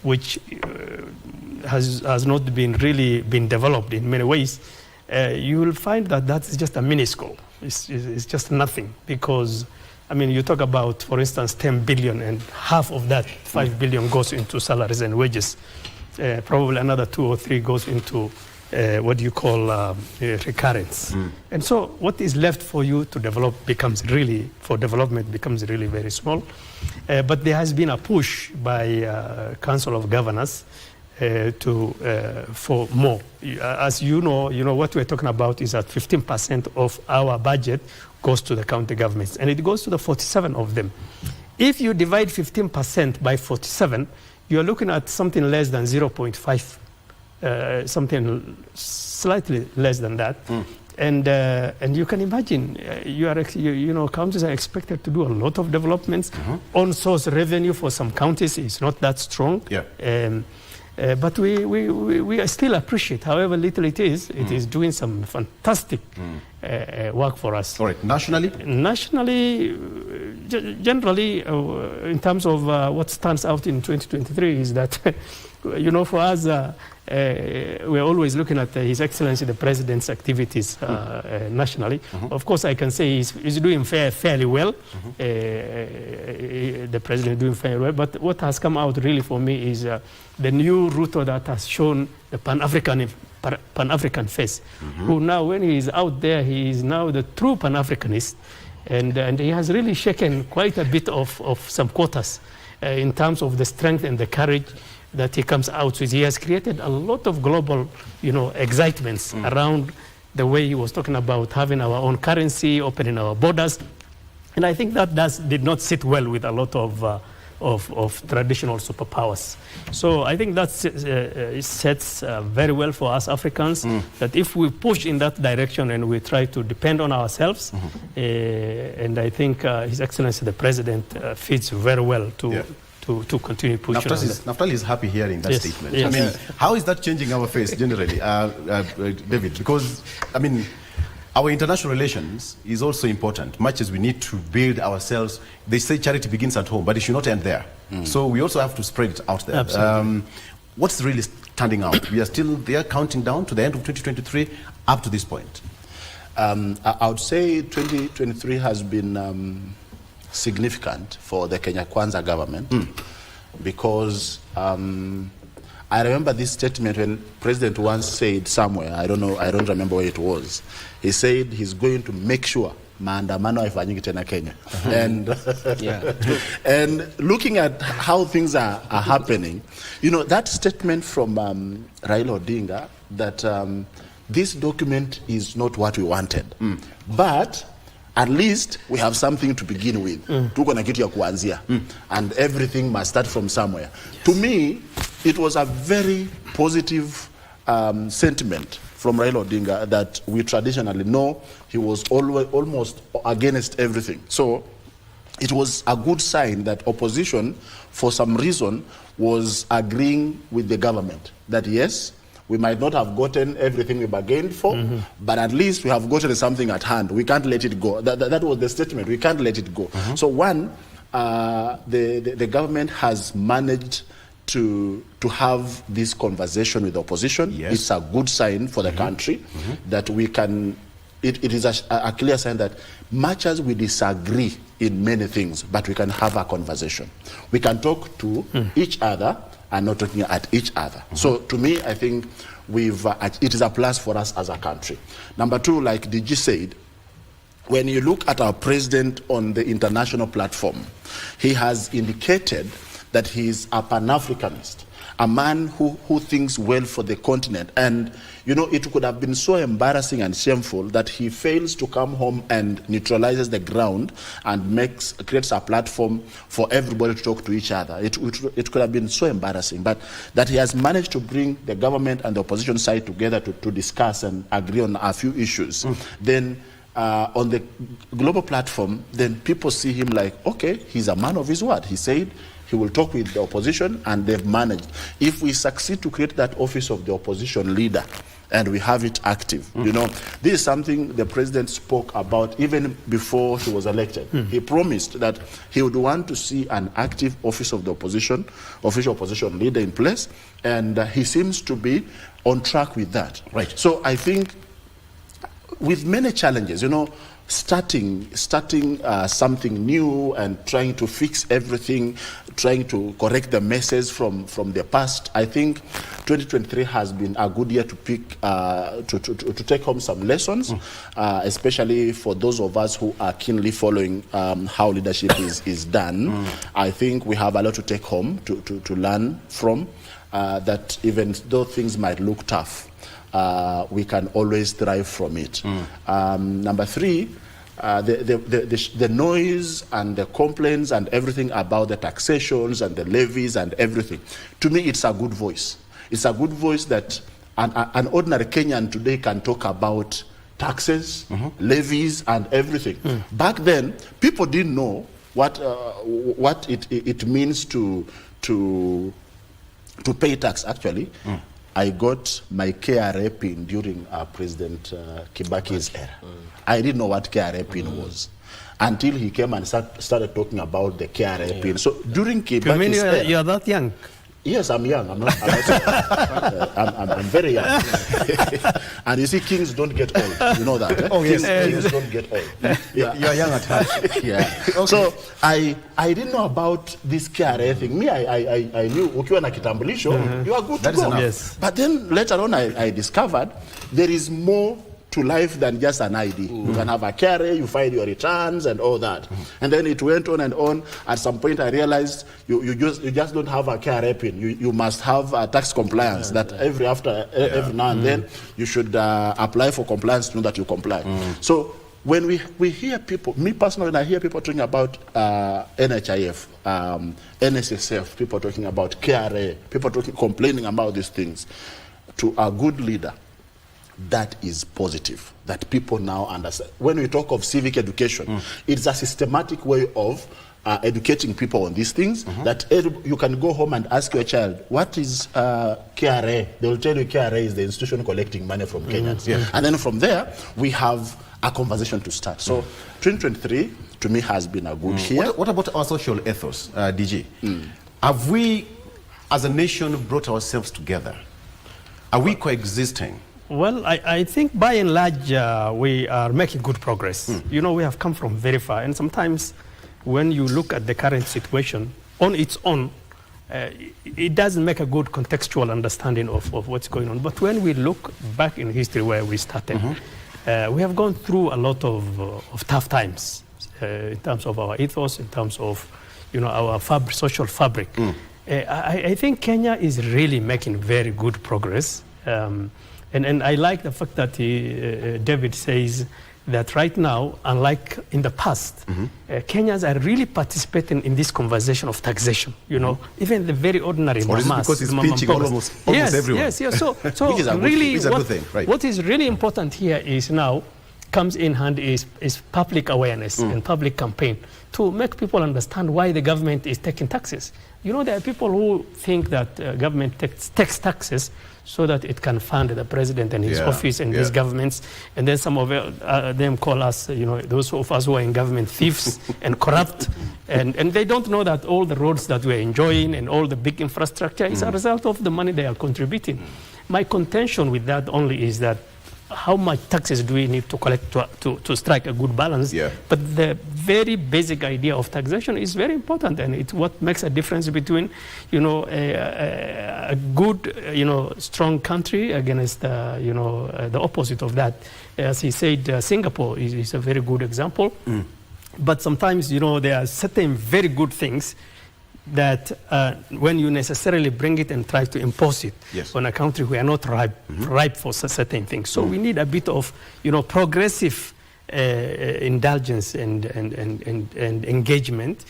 which has not really been developed in many ways, you will find that that's just a minuscule. It's just nothing, because you talk about, for instance, 10 billion, and half of that, 5 billion, goes into salaries and wages. Probably another 2 or 3 goes into what you call recurrence. And so what is left for you to develop becomes really very small. But there has been a push by Council of Governors for more. As you know, what we're talking about is that 15% of our budget goes to the county governments, and it goes to the 47 of them. If you divide 15% by 47, you're looking at something less than 0.5, something slightly less than that. And you can imagine, counties are expected to do a lot of developments. On-source revenue for some counties is not that strong. But we still appreciate, however little it is doing some fantastic work for us. All right, nationally? Nationally, generally, in terms of what stands out in 2023 is that, for us, we're always looking at His Excellency the President's activities nationally. Of course, I can say he's doing fairly well. The President is doing fairly well. But what has come out really for me is the new Ruto that has shown the Pan-African face. Who now, when he is out there, he is now the true Pan-Africanist. And he has really shaken quite a bit of some quotas in terms of the strength and the courage that he comes out with. He has created a lot of global, excitements around the way he was talking about having our own currency, opening our borders. And I think that did not sit well with a lot of traditional superpowers. So I think that sets very well for us Africans, that if we push in that direction and we try to depend on ourselves, and I think His Excellency the President fits very well to continue pushing. Naftali is happy hearing that statement. Yes. How is that changing our face generally, David? Because, our international relations is also important, much as we need to build ourselves. They say charity begins at home, but it should not end there. So we also have to spread it out there. Absolutely. What's really standing out? We are still there counting down to the end of 2023 up to this point. I would say 2023 has been significant for the Kenya Kwanza government because I remember this statement when President once said somewhere, I don't remember where it was. He said he's going to make sure maandamano haifanyiki tena Kenya. And looking at how things are happening, that statement from Raila Odinga that this document is not what we wanted, but at least we have something to begin with. Tuko na kitu ya kuanzia, and everything must start from somewhere. To me, it was a very positive sentiment from Raila Odinga that we traditionally know he was always almost against everything. So it was a good sign that opposition, for some reason, was agreeing with the government that yes, we might not have gotten everything we bargained for, but at least we have gotten something at hand. We can't let it go. That was the statement. We can't let it go. So one, the government has managed to have this conversation with the opposition. It's a good sign for the country that we can. It is a clear sign that much as we disagree in many things, but we can have a conversation. We can talk to each other and not talking at each other. So to me, I think it is a plus for us as a country. Number two, like DG said, when you look at our president on the international platform, he has indicated that he is a Pan-Africanist. a man who thinks well for the continent. And, you know, it could have been so embarrassing and shameful that he fails to come home and neutralizes the ground and creates a platform for everybody to talk to each other. It could have been so embarrassing. But that he has managed to bring the government and the opposition side together to discuss and agree on a few issues, then on the global platform, then people see him like, okay, he's a man of his word. He said he will talk with the opposition, and they've managed. If we succeed to create that office of the opposition leader, and we have it active, you know, this is something the president spoke about even before he was elected. He promised that he would want to see an active office of the opposition, official opposition leader in place, and he seems to be on track with that. Right. So I think with many challenges, you know, starting something new and trying to fix everything, trying to correct the messes from the past, I think 2023 has been a good year to pick to take home some lessons, especially for those of us who are keenly following how leadership is done. I think we have a lot to take home to learn from, that even though things might look tough, we can always thrive from it. Number three, the noise and the complaints and everything about the taxations and the levies and everything, to me it's a good voice. It's a good voice that an ordinary Kenyan today can talk about taxes, levies and everything. Back then, people didn't know what it means to pay tax, actually. I got my KRA PIN during President Kibaki's era. I didn't know what KRA PIN was until he came and started talking about the KRA PIN. So during Kibaki's era, you're that young? Yes, I'm young. I'm I'm very young. And you see, kings don't get old. You know that? Eh? Oh, yes. Kings don't get old. Yeah. You're young at heart. Yeah. Okay. So I didn't know about this KRA thing. Me, I knew ukiwa na kitambulisho, you are good to go. Yes. But then later on, I discovered there is more to life than just an ID. You can have a KRA, you file your returns and all that. And then it went on and on. At some point I realized you just don't have a KRA PIN. You must have a tax compliance that every now and then you should apply for compliance to know that you comply. So when we hear people, me personally, when I hear people talking about NHIF, NSSF, people talking about KRA, people complaining about these things, to a good leader, that is positive, that people now understand. When we talk of civic education, it's a systematic way of educating people on these things, that you can go home and ask your child, what is KRA? They will tell you KRA is the institution collecting money from Kenyans. And then from there, we have a conversation to start. So 2023, to me, has been a good year. What about our social ethos, DG? Have we, as a nation, brought ourselves together? Are we coexisting? Well, I think by and large we are making good progress. You know, we have come from very far, and sometimes when you look at the current situation on its own, it doesn't make a good contextual understanding of what's going on. But when we look back in history where we started, we have gone through a lot of tough times in terms of our ethos, in terms of, you know, our social fabric. I think Kenya is really making very good progress. And I like the fact that David says that right now, unlike in the past, Kenyans are really participating in this conversation of taxation. You know, even the very ordinary mamas. Because it's pinching almost everyone. Yes. So which is really, a good thing, right? What is really important here is now comes in hand is public awareness and public campaign to make people understand why the government is taking taxes. You know, there are people who think that government takes taxes so that it can fund the president and his office and his governments. And then some of them call us, you know, those of us who are in government, thieves and corrupt. And they don't know that all the roads that we're enjoying and all the big infrastructure is a result of the money they are contributing. My contention with that only is that how much taxes do we need to collect to strike a good balance? But the very basic idea of taxation is very important, and it's what makes a difference between, you know, a good, you know, strong country against, you know, the opposite of that. As he said, Singapore is a very good example. But sometimes, you know, there are certain very good things that when you necessarily bring it and try to impose it on a country, we are not ripe for certain things. So we need a bit of, progressive indulgence and engagement.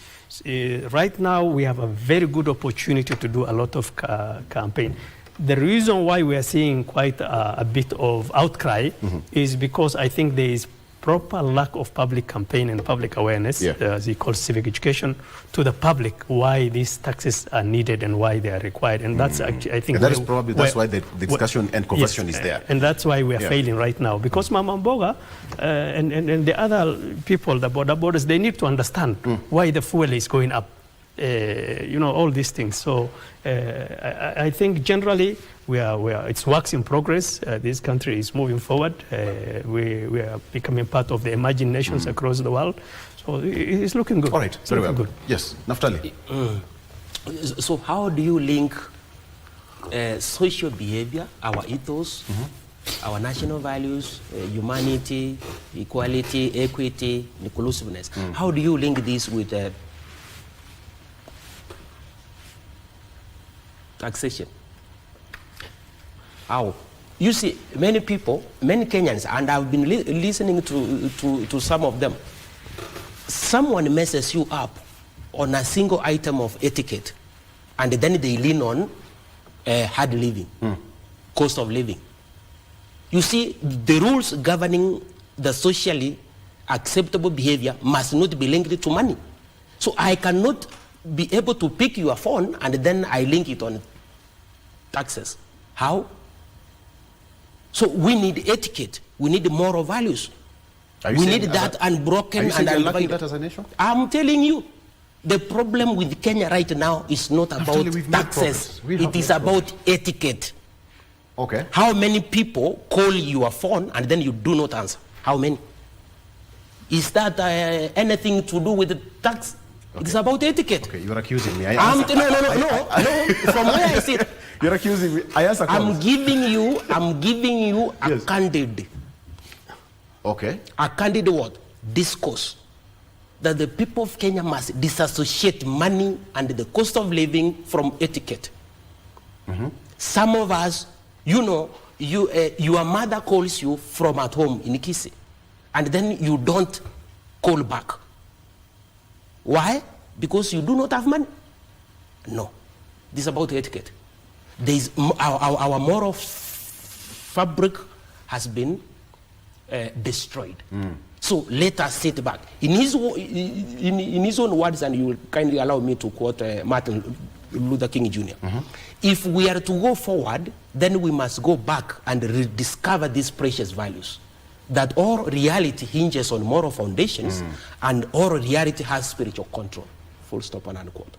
Right now, we have a very good opportunity to do a lot of campaign. The reason why we are seeing quite a bit of outcry is because I think there is proper lack of public campaign and public awareness, as he calls civic education, to the public why these taxes are needed and why they are required. And that's actually, I think, that's why the discussion and conversion is there. And that's why we are failing right now, because Mama Mboga and the other people, the border borders, they need to understand why the fuel is going up. All these things. So I think generally it's works in progress. This country is moving forward. We are becoming part of the emerging nations across the world. So it's looking good. All right, very well. Good. Yes, Naftali. So how do you link social behavior, our ethos, our national values, humanity, equality, equity, inclusiveness? How do you link this with taxation? How? You see, many people, many Kenyans, and I've been listening to some of them, someone messes you up on a single item of etiquette, and then they lean on hard living, cost of living. You see, the rules governing the socially acceptable behavior must not be linked to money. So I cannot be able to pick your phone and then I link it on taxes. How? So we need etiquette. We need moral values. We need that unbroken and undivided. That as a nation? I'm telling you, the problem with Kenya right now is not about taxes. It is about etiquette. Okay. How many people call your phone and then you do not answer? How many? Is that anything to do with the tax? Okay. It's about etiquette. Okay, you're accusing me. No. From where I sit, you're accusing me. I'm giving you a candid. Okay. A candid what? Discourse. That the people of Kenya must disassociate money and the cost of living from etiquette. Some of us, your mother calls you from at home in Kisi, and then you don't call back. Why? Because you do not have money? No. This is about etiquette. Our moral fabric has been destroyed. So let us sit back. In his own words, and you will kindly allow me to quote Martin Luther King Jr. If we are to go forward, then we must go back and rediscover these precious values. That all reality hinges on moral foundations, and all reality has spiritual control. Full stop and unquote.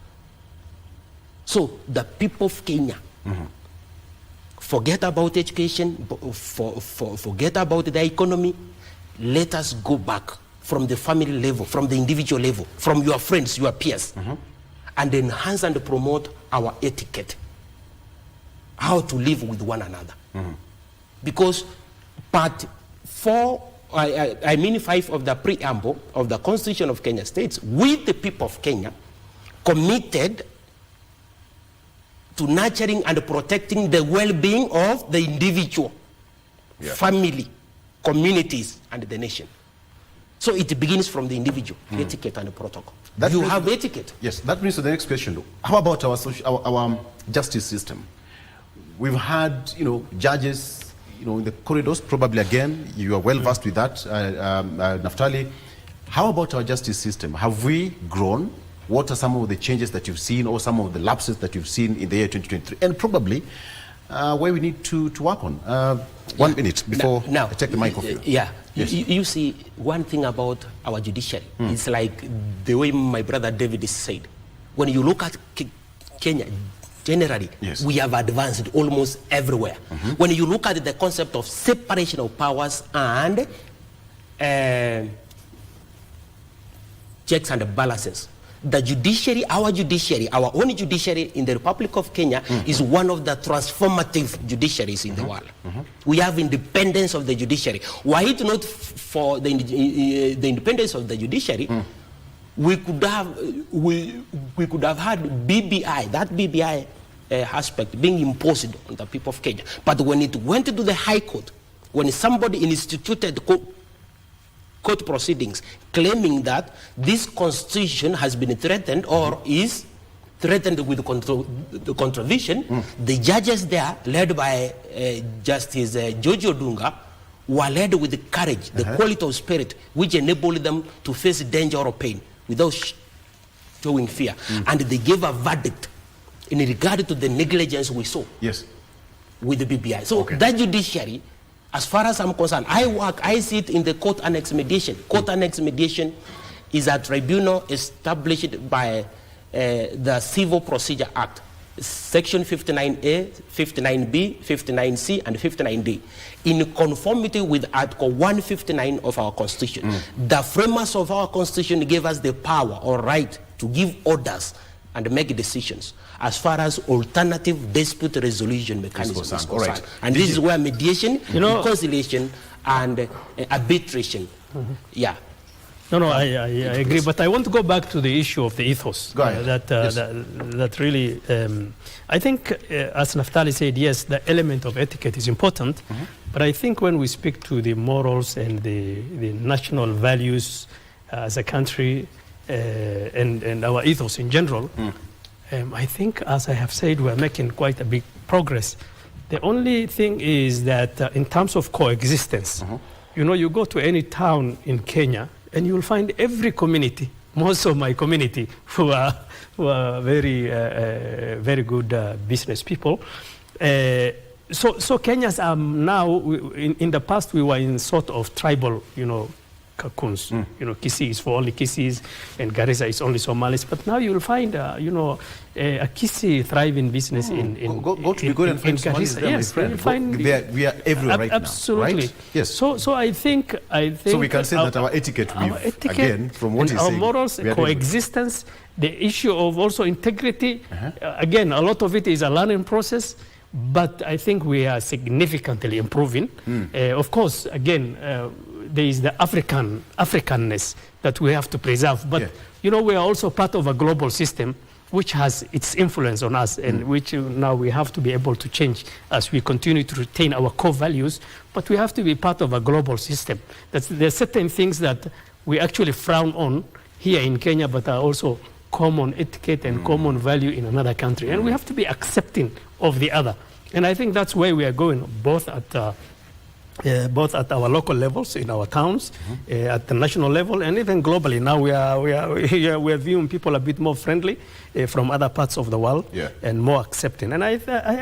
So the people of Kenya, forget about education, forget about the economy. Let us go back from the family level, from the individual level, from your friends, your peers, and enhance and promote our etiquette. How to live with one another. Because part 4, I mean 5 of the preamble of the Constitution of Kenya states, we the people of Kenya committed to nurturing and protecting the well-being of the individual, family, communities, and the nation. So it begins from the individual, etiquette and protocol. You have etiquette. Yes, that brings to the next question. How about our justice system? We've had, judges, in the corridors, probably again, you are well versed with that, Naftali. How about our justice system? Have we grown? What are some of the changes that you've seen, or some of the lapses that you've seen in the year 2023? And probably where we need to work on. 1 minute before I take the mic off you. Yeah. Yes. You see, one thing about our judiciary, it's like the way my brother David said. When you look at Kenya, generally, we have advanced almost everywhere. When you look at the concept of separation of powers and checks and balances, the judiciary, our own judiciary in the Republic of Kenya is one of the transformative judiciaries in the world. We have independence of the judiciary. Were it not for the independence of the judiciary, we could have had BBI, that BBI aspect being imposed on the people of Kenya. But when it went to the High Court, when somebody instituted court proceedings claiming that this constitution has been threatened or is threatened with contravention, the judges there, led by Justice George Odunga, were led with the courage, the quality of spirit, which enabled them to face danger or pain without showing fear. And they gave a verdict in regard to the negligence we saw with the BBI. So that judiciary, as far as I'm concerned, I sit in the court annex mediation. Court annex mediation is a tribunal established by the Civil Procedure Act, Section 59A, 59B, 59C, and 59D, in conformity with Article 159 of our Constitution. The framers of our Constitution gave us the power or right to give orders and make decisions as far as alternative dispute resolution mechanisms is concerned. And this is where mediation, reconciliation, and arbitration. No, I agree, but I want to go back to the issue of the ethos. That really, I think, as Naftali said, yes, the element of etiquette is important, but I think when we speak to the morals and the national values as a country and our ethos in general, I think, as I have said, we're making quite a big progress. The only thing is that in terms of coexistence, you go to any town in Kenya, and you'll find every community, most of my community, who are very, very good business people. So Kenyans are now, in the past we were in sort of tribal, cocoons. Kisii is for only Kisiis, and Garissa is only Somalis. But now you'll find, a Kisii thriving business in go to Migori and find Somalis there, yes, my friend. We are everywhere right absolutely. Now, right? Yes. So I think. So we can say that our etiquette, again, from what he's our saying, morals, coexistence, the issue of also integrity. Again, a lot of it is a learning process. But I think we are significantly improving. Of course, again, there is the Africanness that we have to preserve. But, we are also part of a global system which has its influence on us and which now we have to be able to change as we continue to retain our core values. But we have to be part of a global system. There are certain things that we actually frown on here in Kenya, but are also common etiquette and common value in another country. And we have to be accepting of the other. And I think that's where we are going, both at our local levels, in our towns, at the national level, and even globally. Now we are viewing people a bit more friendly from other parts of the world and more accepting. And I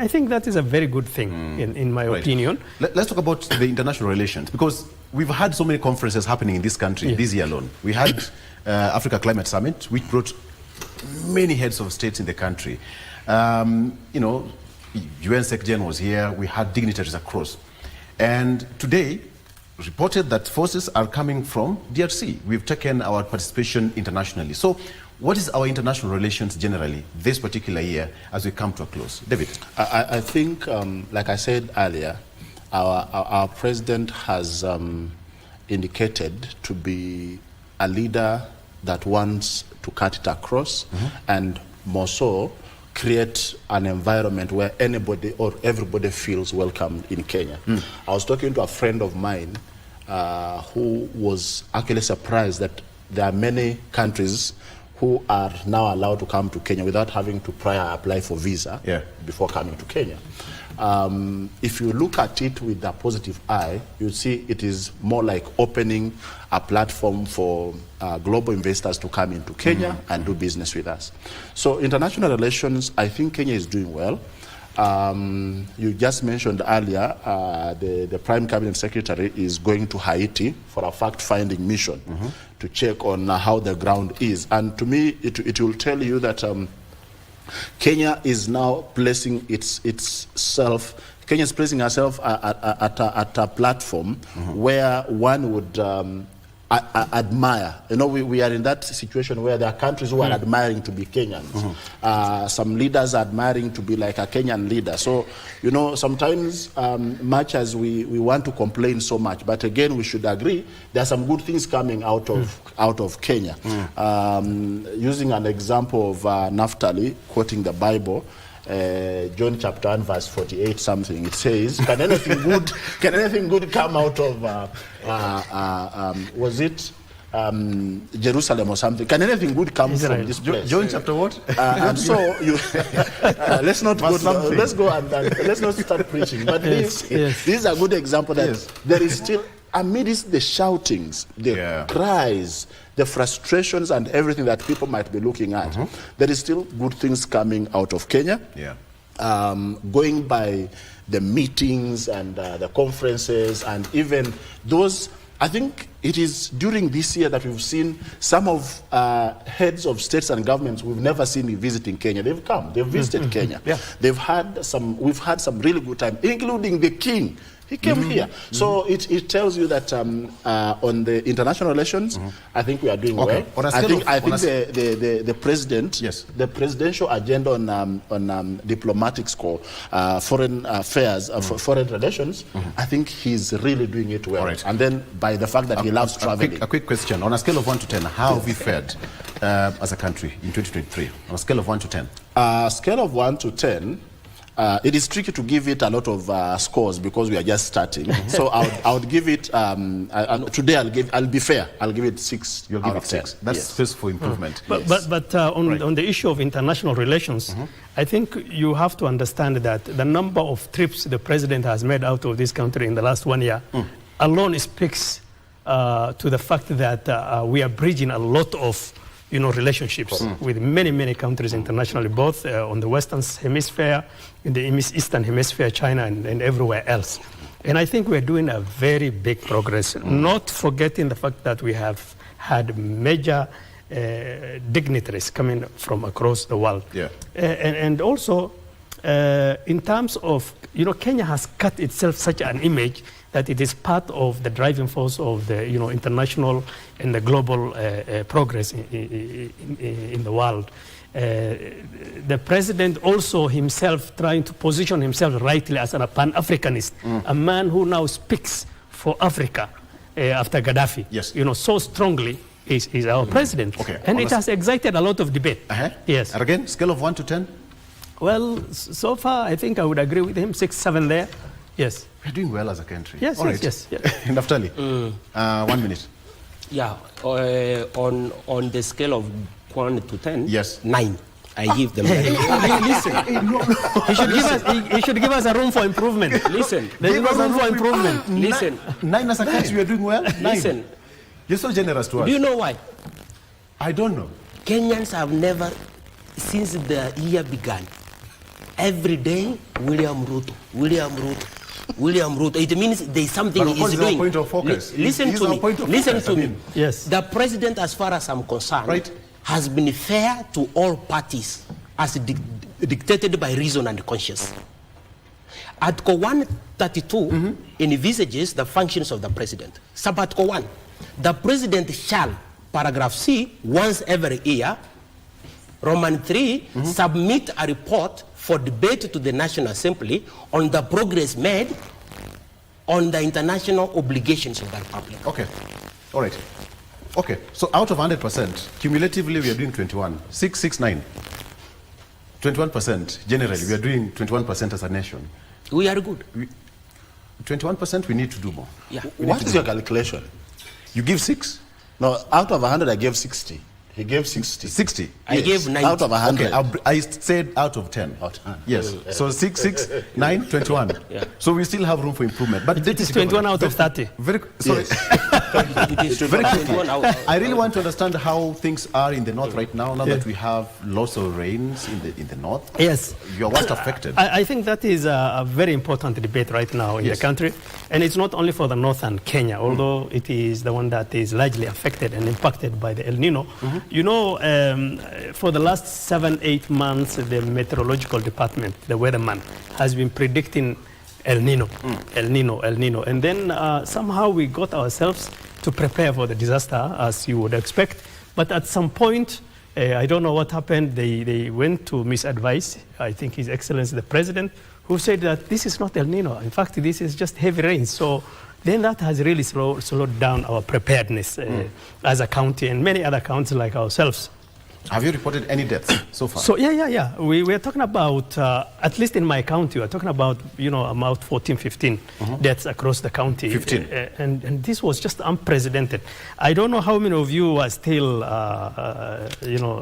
think that is a very good thing, in my opinion. Let's talk about the international relations, because we've had so many conferences happening in this country this year alone. We had Africa Climate Summit, which brought many heads of states in the country. UN Secretary was here. We had dignitaries across. And today, reported that forces are coming from DRC. We've taken our participation internationally. So what is our international relations generally this particular year as we come to a close? David? I think, like I said earlier, our president has indicated to be a leader that wants to cut it across and more so create an environment where anybody or everybody feels welcome in Kenya. I was talking to a friend of mine who was actually surprised that there are many countries who are now allowed to come to Kenya without having to prior apply for visa before coming to Kenya. If you look at it with a positive eye, you see it is more like opening a platform for global investors to come into Kenya and do business with us. So international relations, I think Kenya is doing well. You just mentioned earlier, the Prime Cabinet Secretary is going to Haiti for a fact-finding mission to check on how the ground is. And to me, it will tell you that Kenya is now placing Kenya is placing herself at a platform where one would admire. You know, we are in that situation where there are countries who are admiring to be Kenyans. Some leaders are admiring to be like a Kenyan leader. So, you know, sometimes much as we want to complain so much, but again, we should agree there are some good things coming out of Kenya. Using an example of Naftali, quoting the Bible, John chapter 1 verse 48 something, it says, can anything good come out of was it Jerusalem or something? Can anything good come from this place? John chapter what? And so you let's not go let's go and let's not start preaching, but this is a good example that there is still, amidst the shoutings, the cries, the frustrations and everything that people might be looking at, there is still good things coming out of Kenya. Going by the meetings and the conferences and even those, I think it is during this year that we've seen some of heads of states and governments we've never seen visiting Kenya. They've come, they've visited Kenya. We've had some really good time, including the king. He came here. So it tells you that on the international relations, I think we are doing well. I think the president, the presidential agenda on diplomatic score, foreign affairs, foreign relations, I think he's really doing it well. And then by the fact that he loves traveling. A quick question. On a scale of 1 to 10, how have we fared as a country in 2023? On a scale of 1 to 10? Scale of 1 to 10, it is tricky to give it a lot of scores because we are just starting. So I would give it, today I'll be fair. I'll give it 6. You'll give it 6. That's space for improvement. But on the issue of international relations, I think you have to understand that the number of trips the president has made out of this country in the last 1 year alone speaks to the fact that we are bridging a lot of relationships with many countries internationally, both on the Western Hemisphere, in the Eastern Hemisphere, China, and everywhere else. And I think we're doing a very big progress, not forgetting the fact that we have had major dignitaries coming from across the world. And also, in terms of, Kenya has cut itself such an image that it is part of the driving force of the international and the global progress in the world. The president also himself trying to position himself rightly as a Pan-Africanist, a man who now speaks for Africa after Gaddafi, so strongly is our president. And it has excited a lot of debate. Yes. And again, scale of 1 to 10? Well, so far I think I would agree with him, 6, 7 there. Yes. We're doing well as a country. Yes, yes. Naftali, 1 minute. Yeah, on the scale of 1 to 10, 9. I give them. Listen, he should give us a room for improvement. Listen, there is room for improvement. Listen, 9 as a country, we are doing well. 9. Listen, you're so generous to us. Do you know why? I don't know. Kenyans have never, since the year began, every day William Ruto. It means there is something he is doing. Point of focus. Listen to me. Yes. The president, as far as I'm concerned, has been fair to all parties as dictated by reason and conscience. Article 132 envisages the functions of the president. Sub-Article 1, the president shall, paragraph C, once every year, Roman 3, submit a report for debate to the National Assembly on the progress made on the international obligations of the Republic. Okay. All right. Okay. So out of 100%, cumulatively we are doing 21. 6, 6, 9. 21%. Generally, we are doing 21% as a nation. We are good. 21%, we need to do more. Yeah. What is your calculation? You give 6? No, out of 100, I gave 60. He gave 60. 60? I gave 90. Out of 100. Okay, I said out of 10. Out of 10. Yes. So 6, 6, 9, 21. So we still have room for improvement. But it is 21 out of 30. Very, sorry. It is Very quickly. 21 out. I really want to understand how things are in the north right now that we have lots of rains in the north. Yes. You're what affected? I think that is a very important debate right now in the country. And it's not only for the north and Kenya, although it is the one that is largely affected and impacted by the El Nino. You know, for the last 7-8 months, the meteorological department, the weatherman, has been predicting El Nino, El Nino. And then somehow we got ourselves to prepare for the disaster, as you would expect. But at some point, I don't know what happened. They went to misadvise, I think His Excellency the President, who said that this is not El Nino. In fact, this is just heavy rain. So then that has really slowed down our preparedness as a county and many other counties like ourselves. Have you reported any deaths so far? So yeah. We are talking about, at least in my county, we're talking about, about 14, 15 deaths across the county. 15. And this was just unprecedented. I don't know how many of you are still,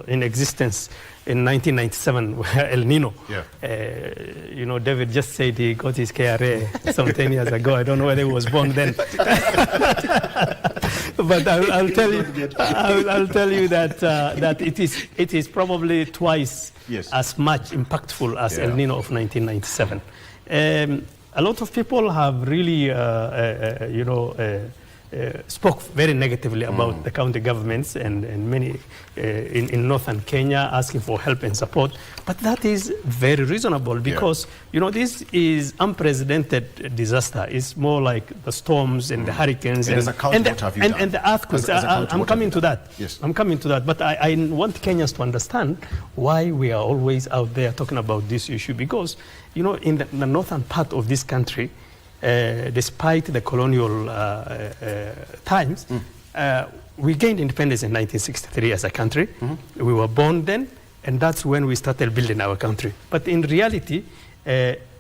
in existence in 1997, El Nino. Yeah. David just said he got his KRA some 10 years ago. I don't know whether he was born then. But I'll tell you that it is probably twice as much impactful as El Nino of 1997. A lot of people have really, spoke very negatively about the county governments and many in northern Kenya asking for help and support. But that is very reasonable because, this is unprecedented disaster. It's more like the storms and the hurricanes and the earthquakes. I'm coming to that. Yes. I'm coming to that. But I want Kenyans to understand why we are always out there talking about this issue because, in the northern part of this country, despite the colonial times, we gained independence in 1963 as a country. We were born then, and that's when we started building our country. But in reality,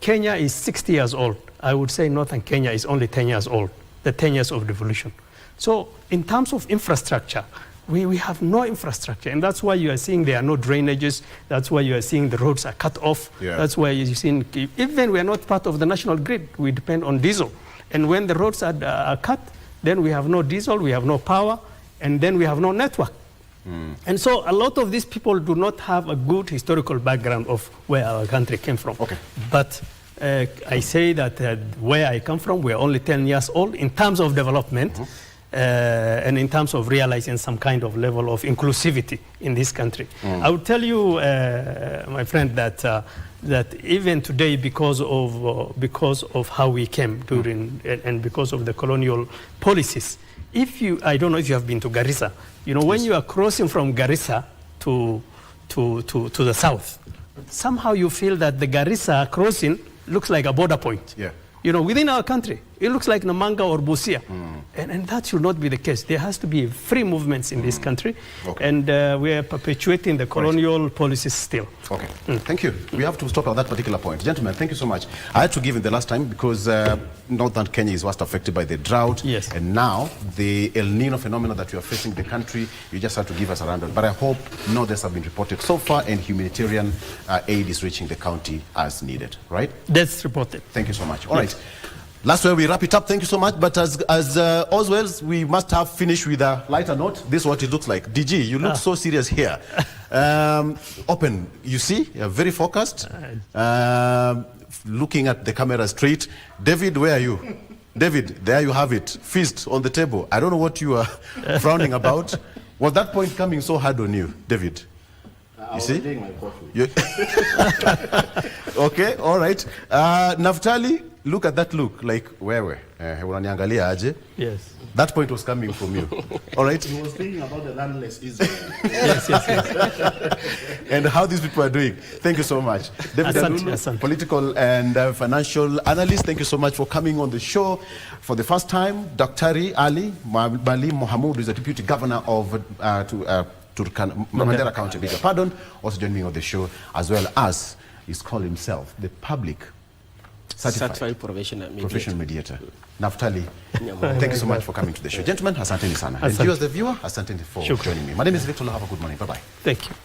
Kenya is 60 years old. I would say northern Kenya is only 10 years old, the 10 years of revolution. So in terms of infrastructure, we have no infrastructure, and that's why you are seeing there are no drainages. That's why you are seeing the roads are cut off. Yeah. That's why you're seeing, even we are not part of the national grid, we depend on diesel. And when the roads are cut, then we have no diesel, we have no power, and then we have no network. And so a lot of these people do not have a good historical background of where our country came from. Okay. But I say that where I come from, we're only 10 years old in terms of development. And in terms of realizing some kind of level of inclusivity in this country. I would tell you, my friend, that even today, because of how we came during and because of the colonial policies, I don't know if you have been to Garissa, when you are crossing from Garissa to the south, somehow you feel that the Garissa crossing looks like a border point. Yeah. Within our country, it looks like Namanga or Busia. And that should not be the case. There has to be free movements in this country. Okay. And we are perpetuating the colonial policies still. Okay. Thank you. We have to stop at that particular point. Gentlemen, thank you so much. I had to give it the last time because northern Kenya is worst affected by the drought. Yes. And now the El Nino phenomenon that we are facing in the country, you just have to give us a rundown. But I hope no deaths have been reported so far and humanitarian aid is reaching the county as needed, right? That's reported. Thank you so much. All right. Last where we wrap it up. Thank you so much. But as Oswells, we must have finished with a lighter note. This is what it looks like. DG, you look so serious here. Open. You see, you're very focused. Looking at the camera straight. David, where are you? David, there you have it. Fist on the table. I don't know what you are frowning about. Was that point coming so hard on you, David? You see? My coffee. Okay, all right. Naftali, look at that look. Like, where? Yes. That point was coming from you. All right? He was thinking about the landless Israel. yes. And how these people are doing. Thank you so much. David Alulu, political and financial analyst, thank you so much for coming on the show. For the first time, Dr. Ali Maalim Mohamud, who is the Deputy Governor of Mandera County, bigger pardon, also joining me on the show, as well as he's called himself the public certified professional mediator. Naftali, thank you so much for coming to the show. Gentlemen, asanteni sana. And you as the viewer, asanteni for joining me. My name is Victor. Have a good morning. Bye-bye. Thank you.